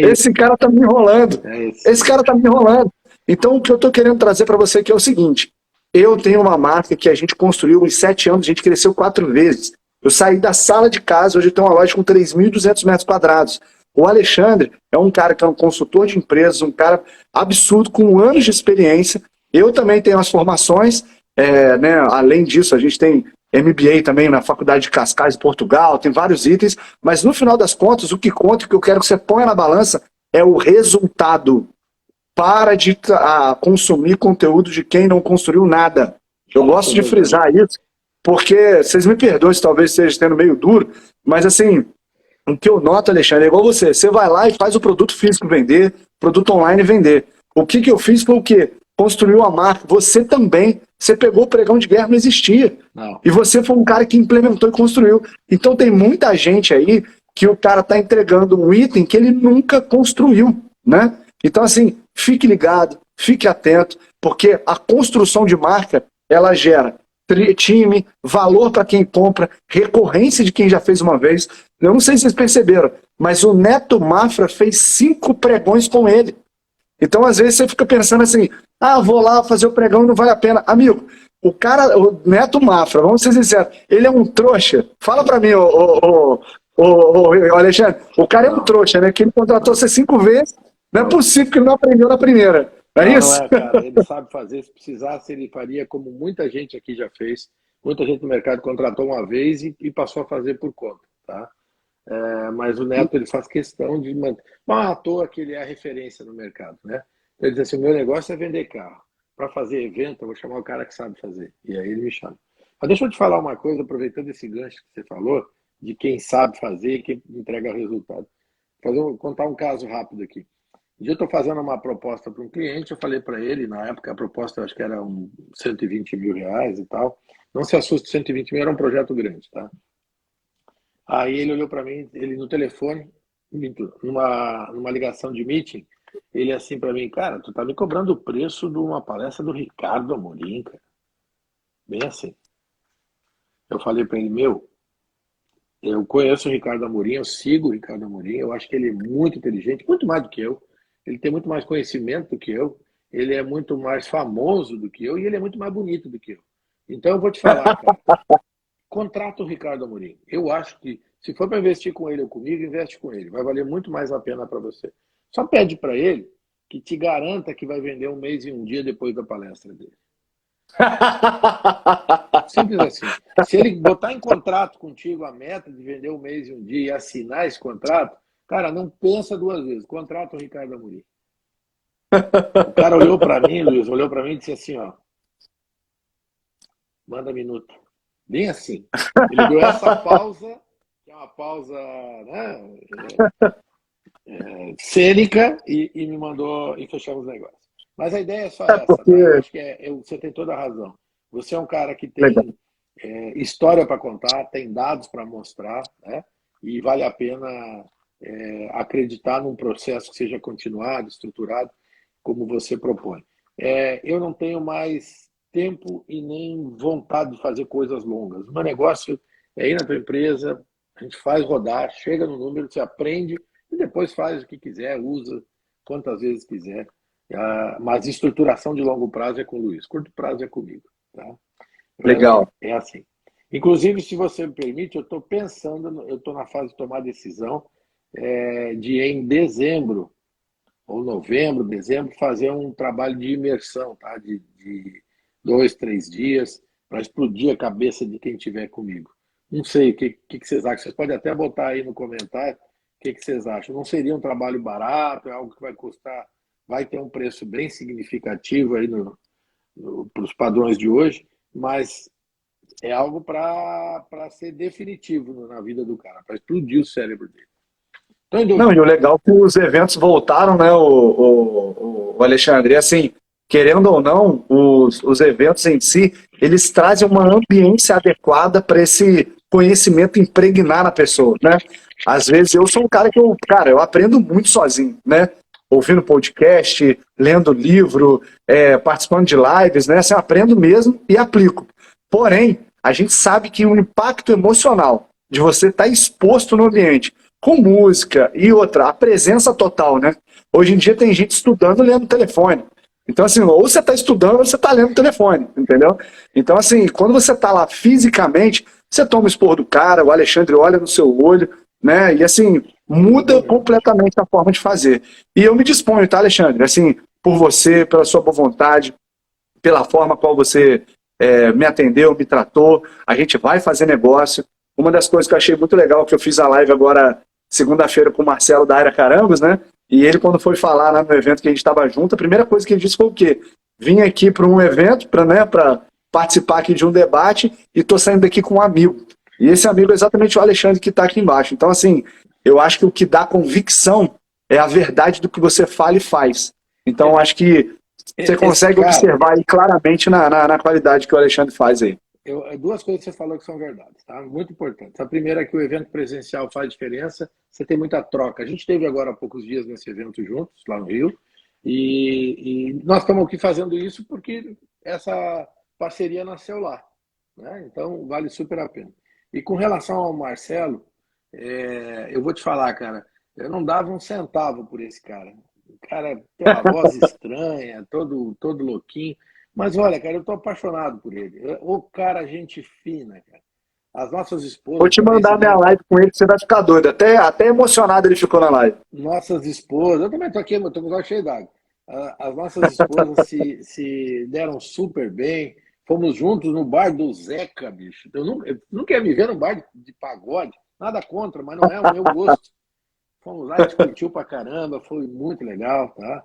Esse cara tá me enrolando. Esse cara tá me enrolando. Então, o que eu tô querendo trazer para você aqui é o seguinte: eu tenho uma marca que a gente construiu em 7 anos, a gente cresceu 4 vezes. Eu saí da sala de casa, hoje eu tenho uma loja com 3.200 metros quadrados. O Alexandre é um cara que é um consultor de empresas, um cara absurdo, com anos de experiência. Eu também tenho as formações, né? Além disso, a gente tem MBA também na Faculdade de Cascais, em Portugal, tem vários itens, mas no final das contas, o que conta, o que eu quero que você ponha na balança é o resultado. Para de consumir conteúdo de quem não construiu nada. Eu gosto de frisar isso, porque, vocês me perdoem se talvez esteja sendo meio duro, mas assim, o que eu noto, Alexandre, é igual você vai lá e faz o produto físico vender, produto online vender. O que eu fiz foi o quê? Construiu a marca. Você também, você pegou o pregão de guerra, não existia. Não. E você foi um cara que implementou e construiu. Então tem muita gente aí que o cara está entregando um item que ele nunca construiu, né? Então assim, fique ligado, fique atento, porque a construção de marca, ela gera time, valor para quem compra, recorrência de quem já fez uma vez. Eu não sei se vocês perceberam, mas o Neto Mafra fez 5 pregões com ele. Então, às vezes, você fica pensando assim: vou lá fazer o pregão, não vale a pena. Amigo, o Neto Mafra, vamos ser sinceros, ele é um trouxa. Fala para mim, Alexandre, o cara é um trouxa, né? Que ele contratou você 5 vezes, não é possível que ele não aprendeu na primeira. É isso? Não é, cara. Ele sabe fazer. Se precisasse, ele faria como muita gente aqui já fez. Muita gente no mercado contratou uma vez e passou a fazer por conta, tá? Mas o Neto, ele faz questão de manter. Não à toa que ele é a referência no mercado, né? Ele diz assim: o meu negócio é vender carro. Para fazer evento, eu vou chamar o cara que sabe fazer. E aí ele me chama. Mas deixa eu te falar uma coisa, aproveitando esse gancho que você falou, de quem sabe fazer e quem entrega resultado. Contar um caso rápido aqui. Um dia eu estou fazendo uma proposta para um cliente, eu falei para ele, na época a proposta acho que era 120 mil reais e tal. Não se assuste, 120 mil era um projeto grande, tá? Aí ele olhou para mim, ele no telefone, numa ligação de meeting, ele assim para mim: cara, tu tá me cobrando o preço de uma palestra do Ricardo Amorim, cara. Bem assim. Eu falei para ele: eu conheço o Ricardo Amorim, eu sigo o Ricardo Amorim, eu acho que ele é muito inteligente, muito mais do que eu. Ele tem muito mais conhecimento do que eu, ele é muito mais famoso do que eu e ele é muito mais bonito do que eu. Então eu vou te falar, cara, contrata o Ricardo Amorim. Eu acho que se for para investir com ele ou comigo, investe com ele. Vai valer muito mais a pena para você. Só pede para ele que te garanta que vai vender 1 mês e 1 dia depois da palestra dele. Simples assim. Se ele botar em contrato contigo a meta de vender 1 mês e 1 dia e assinar esse contrato, cara, não pensa 2 vezes. Contrata o Ricardo Amorim. O cara olhou para mim, Luiz, olhou para mim e disse assim: manda minuto. Bem assim. Ele deu essa pausa, que é uma pausa, né, cênica, e me mandou e fechamos o negócio. Mas a ideia é só essa, tá? Eu acho que você tem toda a razão. Você é um cara que tem história para contar, tem dados para mostrar, né? E vale a pena acreditar num processo que seja continuado, estruturado, como você propõe. Eu não tenho mais tempo e nem vontade de fazer coisas longas. O meu negócio é ir na tua empresa, a gente faz rodar, chega no número, você aprende e depois faz o que quiser, usa quantas vezes quiser. Mas estruturação de longo prazo é com o Luiz, curto prazo é comigo. Tá? Legal. É assim. Inclusive, se você me permite, eu estou pensando, eu estou na fase de tomar decisão de em dezembro, ou novembro, dezembro, fazer um trabalho de imersão, tá? De 2, 3 dias, para explodir a cabeça de quem estiver comigo. Não sei, o que vocês acham? Vocês podem até botar aí no comentário o que vocês acham. Não seria um trabalho barato, é algo que vai custar, vai ter um preço bem significativo aí para os padrões de hoje, mas é algo para ser definitivo na vida do cara, para explodir o cérebro dele. Não, e o legal é que os eventos voltaram, né, o Alexandre, assim, querendo ou não, os eventos em si, eles trazem uma ambiência adequada para esse conhecimento impregnar na pessoa, né? Às vezes eu sou um cara eu aprendo muito sozinho, né? Ouvindo podcast, lendo livro, participando de lives, né? Assim, eu aprendo mesmo e aplico. Porém, a gente sabe que o impacto emocional de você estar exposto no ambiente, com música e outra, a presença total, né? Hoje em dia tem gente estudando lendo telefone. Então, assim, ou você está estudando ou você está lendo telefone, entendeu? Então, assim, quando você está lá fisicamente, você toma o esporro do cara, o Alexandre olha no seu olho, né? E, assim, muda completamente a forma de fazer. E eu me disponho, tá, Alexandre? Assim, por você, pela sua boa vontade, pela forma qual você me atendeu, me tratou, a gente vai fazer negócio. Uma das coisas que eu achei muito legal, que eu fiz a live agora segunda-feira com o Marcelo da Área Carambas, né? E ele, quando foi falar lá no evento que a gente estava junto, a primeira coisa que ele disse foi o quê? Vim aqui para um evento, para participar aqui de um debate, e estou saindo daqui com um amigo. E esse amigo é exatamente o Alexandre que está aqui embaixo. Então, assim, eu acho que o que dá convicção é a verdade do que você fala e faz. Então, acho que você consegue observar aí claramente na qualidade que o Alexandre faz aí. Duas coisas que você falou que são verdades, tá? Muito importantes. A primeira é que o evento presencial faz diferença, você tem muita troca. A gente teve agora há poucos dias nesse evento juntos, lá no Rio, e nós estamos aqui fazendo isso porque essa parceria nasceu lá, né? Então, vale super a pena. E com relação ao Marcelo, eu vou te falar, cara, eu não dava um centavo por esse cara. O cara tem uma voz estranha, todo louquinho. Mas olha, cara, eu tô apaixonado por ele. O cara, gente fina, cara. As nossas esposas. Vou te mandar minha live com ele, que você vai ficar doido. Até emocionado ele ficou na live. Nossas esposas. Eu também tô aqui, eu tô com o olhos cheio d'água. As nossas esposas se deram super bem. Fomos juntos no bar do Zeca, bicho. Eu nunca ia me ver num bar de pagode. Nada contra, mas não é o meu gosto. Fomos lá, a gente curtiu pra caramba, foi muito legal, tá?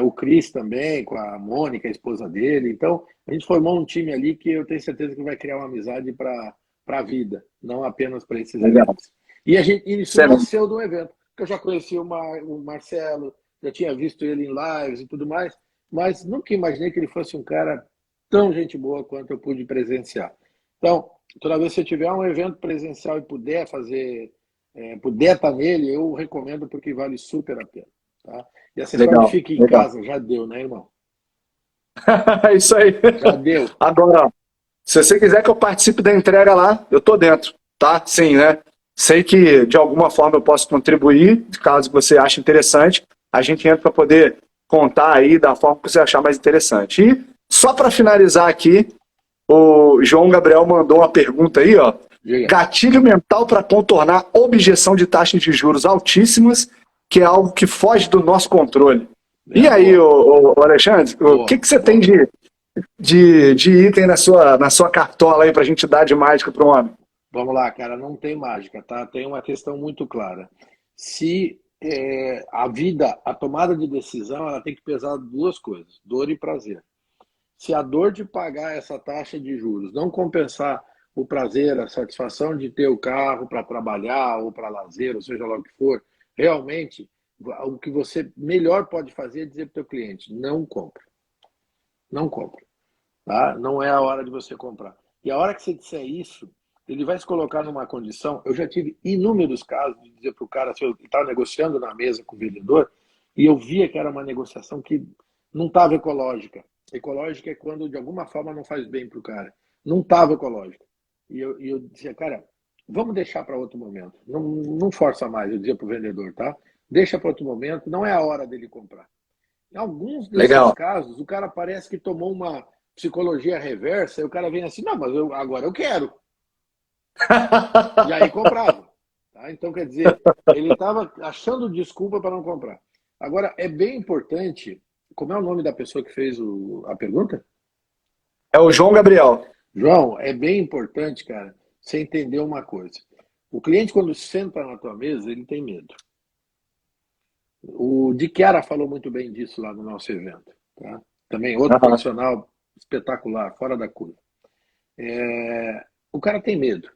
O Cris também, com a Mônica, a esposa dele. Então, a gente formou um time ali que eu tenho certeza que vai criar uma amizade para a vida, não apenas para esses eventos. E isso nasceu de um evento, que eu já conheci o Marcelo, já tinha visto ele em lives e tudo mais, mas nunca imaginei que ele fosse um cara tão gente boa quanto eu pude presenciar. Então, toda vez que você tiver um evento presencial e puder estar nele, eu recomendo porque vale super a pena. Tá? E essa história de fica em casa já deu, né, irmão? É isso aí. Já deu. Agora, se você quiser que eu participe da entrega lá, eu tô dentro, tá? Sim, né? Sei que de alguma forma eu posso contribuir, caso você ache interessante, a gente entra para poder contar aí da forma que você achar mais interessante. E só para finalizar aqui, o João Gabriel mandou uma pergunta aí, ó. Gatilho mental para contornar objeção de taxas de juros altíssimas, que é algo que foge do nosso controle. E aí, o Alexandre, o que você tem de item na sua cartola aí para a gente dar de mágica para o homem? Vamos lá, cara, não tem mágica, tá? Tem uma questão muito clara. Se a tomada de decisão, ela tem que pesar duas coisas, dor e prazer. Se a dor de pagar essa taxa de juros não compensar o prazer, a satisfação de ter o carro para trabalhar ou para lazer, ou seja lá o que for, realmente, o que você melhor pode fazer é dizer para o teu cliente, não compra. Não compra. Tá? Não é a hora de você comprar. E a hora que você disser isso, ele vai se colocar numa condição... Eu já tive inúmeros casos de dizer para o cara, se eu estava negociando na mesa com o vendedor, e eu via que era uma negociação que não estava ecológica. Ecológica é quando de alguma forma não faz bem para o cara. Não estava ecológico. E eu dizia, cara, vamos deixar para outro momento. Não, não força mais, eu dizia para o vendedor, tá? Deixa para outro momento, não é a hora dele comprar. Em alguns desses Legal. casos, o cara parece que tomou uma psicologia reversa e o cara vem assim, não, mas agora eu quero. E aí comprava. Tá? Então, quer dizer, ele estava achando desculpa para não comprar. Agora, é bem importante, como é o nome da pessoa que fez a pergunta? É o João Gabriel. João, é bem importante, cara, você entender uma coisa. O cliente, quando senta na tua mesa, ele tem medo. O Di Chiara falou muito bem disso lá no nosso evento. Tá? Também outro Aham. profissional espetacular, fora da curva. O cara tem medo.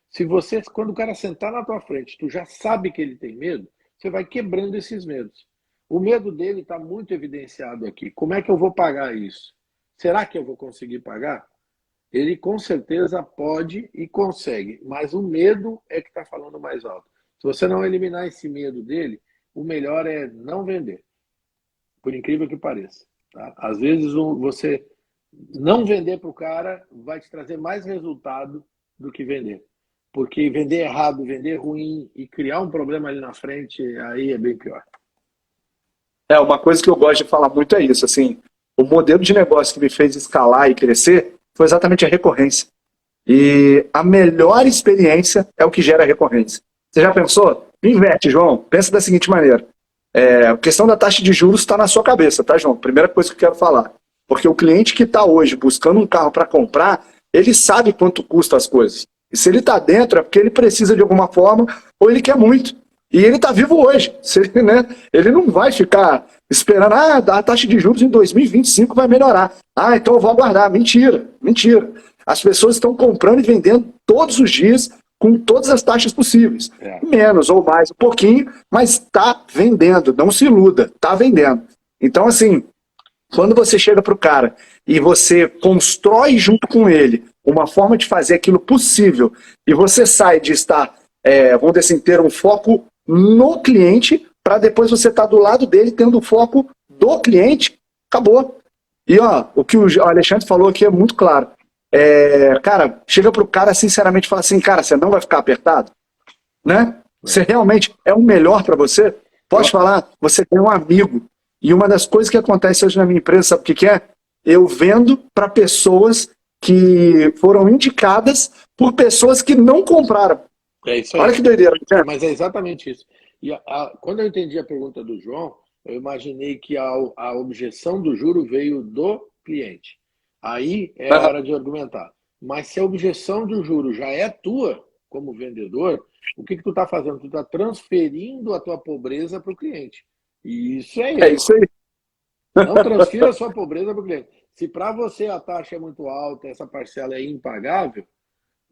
Se você, quando o cara sentar na tua frente, tu já sabe que ele tem medo, você vai quebrando esses medos. O medo dele está muito evidenciado aqui. Como é que eu vou pagar isso? Será que eu vou conseguir pagar? Ele com certeza pode e consegue, mas o medo é que está falando mais alto. Se você não eliminar esse medo dele, o melhor é não vender, por incrível que pareça. Tá? Às vezes você não vender para o cara vai te trazer mais resultado do que vender. Porque vender errado, vender ruim e criar um problema ali na frente, aí é bem pior. É, uma coisa que eu gosto de falar muito é isso, assim, o modelo de negócio que me fez escalar e crescer foi exatamente a recorrência. E a melhor experiência é o que gera recorrência. Você já pensou? Inverte, João. Pensa da seguinte maneira. A questão da taxa de juros está na sua cabeça, tá, João? Primeira coisa que eu quero falar. Porque o cliente que está hoje buscando um carro para comprar, ele sabe quanto custa as coisas. E se ele está dentro, é porque ele precisa de alguma forma ou ele quer muito. E ele está vivo hoje. Se ele, né, ele não vai ficar esperando, a taxa de juros em 2025 vai melhorar. Então eu vou aguardar. Mentira, mentira. As pessoas estão comprando e vendendo todos os dias com todas as taxas possíveis. É. Menos ou mais, um pouquinho, mas está vendendo. Não se iluda, está vendendo. Então, assim, quando você chega para o cara e você constrói junto com ele uma forma de fazer aquilo possível e você sai de estar, vamos dizer assim, ter um foco no cliente para depois você estar do lado dele tendo o foco do cliente, acabou. E ó, o que o Alexandre falou aqui é muito claro. Cara, chega pro cara sinceramente e fala assim, cara, você não vai ficar apertado? Né? Você realmente é o melhor para você? Pode falar, você tem um amigo. E uma das coisas que acontece hoje na minha empresa, sabe o que é? Eu vendo para pessoas que foram indicadas por pessoas que não compraram. É isso aí. Olha que doideira. Né? Mas é exatamente isso. E quando eu entendi a pergunta do João, eu imaginei que a objeção do juro veio do cliente. Aí é a hora de argumentar. Mas se a objeção do juro já é tua, como vendedor, o que tu está fazendo? Tu está transferindo a tua pobreza para o cliente. E isso é erro. É isso aí. Não transfira a sua pobreza para o cliente. Se para você a taxa é muito alta, essa parcela é impagável,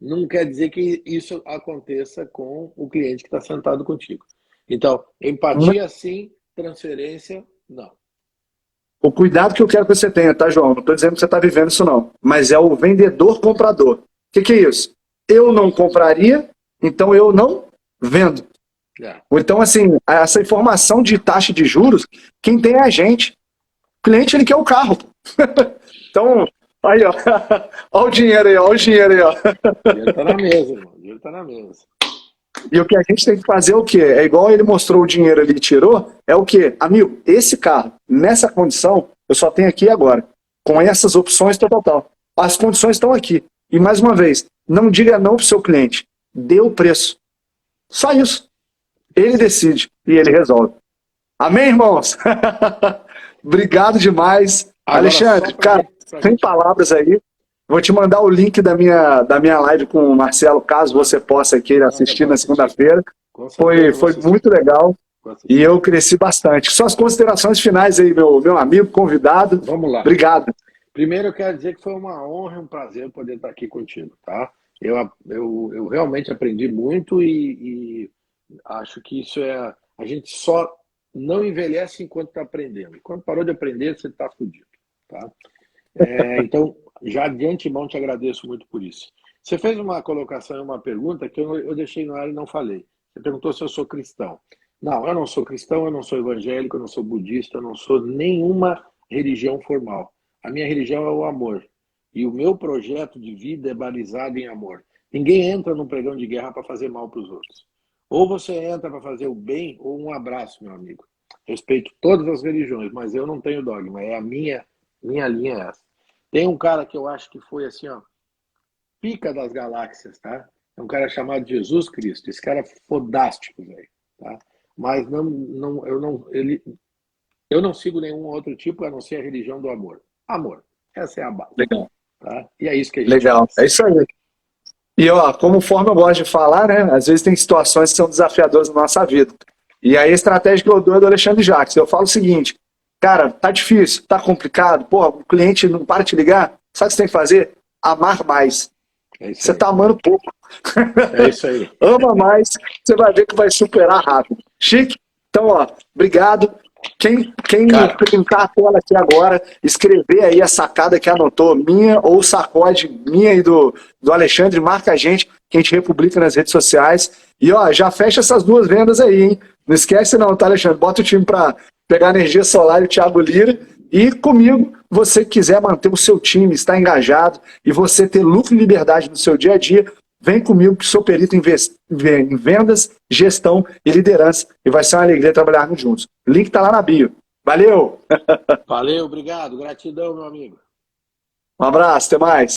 não quer dizer que isso aconteça com o cliente que está sentado contigo. Então, empatia sim, transferência não. O cuidado que eu quero que você tenha, tá, João? Não estou dizendo que você está vivendo isso, não. Mas é o vendedor-comprador. O que é isso? Eu não compraria, então eu não vendo. Ou então, assim, essa informação de taxa de juros, quem tem é a gente. O cliente, ele quer o carro. Então, aí, ó. Olha o dinheiro aí, ó. Olha o dinheiro aí, ó. O dinheiro tá na mesa, irmão. O dinheiro tá na mesa. E o que a gente tem que fazer é o quê? É igual ele mostrou o dinheiro ali e tirou, é o quê? Amigo, esse carro, nessa condição, eu só tenho aqui agora. Com essas opções, tal. As condições estão aqui. E mais uma vez, não diga não pro seu cliente. Dê o preço. Só isso. Ele decide e ele resolve. Amém, irmãos? Obrigado demais. Agora, Alexandre, cara, sem palavras aí. Vou te mandar o link da minha live com o Marcelo, caso você possa queira assistir na segunda-feira. Foi muito legal e eu cresci bastante. Suas considerações finais aí, meu amigo, convidado. Vamos lá. Obrigado. Primeiro, eu quero dizer que foi uma honra e um prazer poder estar aqui contigo, tá? Eu realmente aprendi muito e acho que isso é... A gente só não envelhece enquanto está aprendendo. Quando parou de aprender, você está fudido, tá? Então, já de antemão te agradeço muito por isso. Você fez uma colocação e uma pergunta que eu deixei no ar e não falei. Você perguntou se eu sou cristão. Não, eu não sou cristão, eu não sou evangélico, eu não sou budista, eu não sou nenhuma religião formal. A minha religião é o amor. E o meu projeto de vida é balizado em amor. Ninguém entra num pregão de guerra para fazer mal para os outros. Ou você entra para fazer o bem, ou um abraço, meu amigo. Respeito todas as religiões, mas eu não tenho dogma. É a minha linha é essa. Tem um cara que eu acho que foi assim, ó, pica das galáxias, tá? É um cara chamado Jesus Cristo. Esse cara é fodástico, velho, tá? Mas eu não sigo nenhum outro tipo a não ser a religião do amor. Amor. Essa é a base. Legal. Tá? E é isso que a gente Legal. faz. É isso aí. E, ó, conforme eu gosto de falar, né? Às vezes tem situações que são desafiadoras na nossa vida. E aí a estratégia que eu dou é do Alexandre Jacques. Eu falo o seguinte, cara, tá difícil, tá complicado, porra, o cliente não para de te ligar, sabe o que você tem que fazer? Amar mais. É isso Você aí. tá amando pouco. É isso aí. Ama mais, você vai ver que vai superar rápido. Chique? Então, ó, obrigado. Quem Cara. printar a tela aqui agora, escrever aí a sacada que anotou, minha ou sacode, minha e do Alexandre, marca a gente, que a gente republica nas redes sociais. E ó, já fecha essas 2 vendas aí, hein? Não esquece não, tá, Alexandre? Bota o time pra pegar energia solar e o Thiago Lira. E comigo, você quiser manter o seu time, estar engajado e você ter lucro e liberdade no seu dia a dia, vem comigo que sou perito em vendas, gestão e liderança. E vai ser uma alegria trabalharmos juntos. O link está lá na bio. Valeu! Valeu, obrigado. Gratidão, meu amigo. Um abraço, até mais.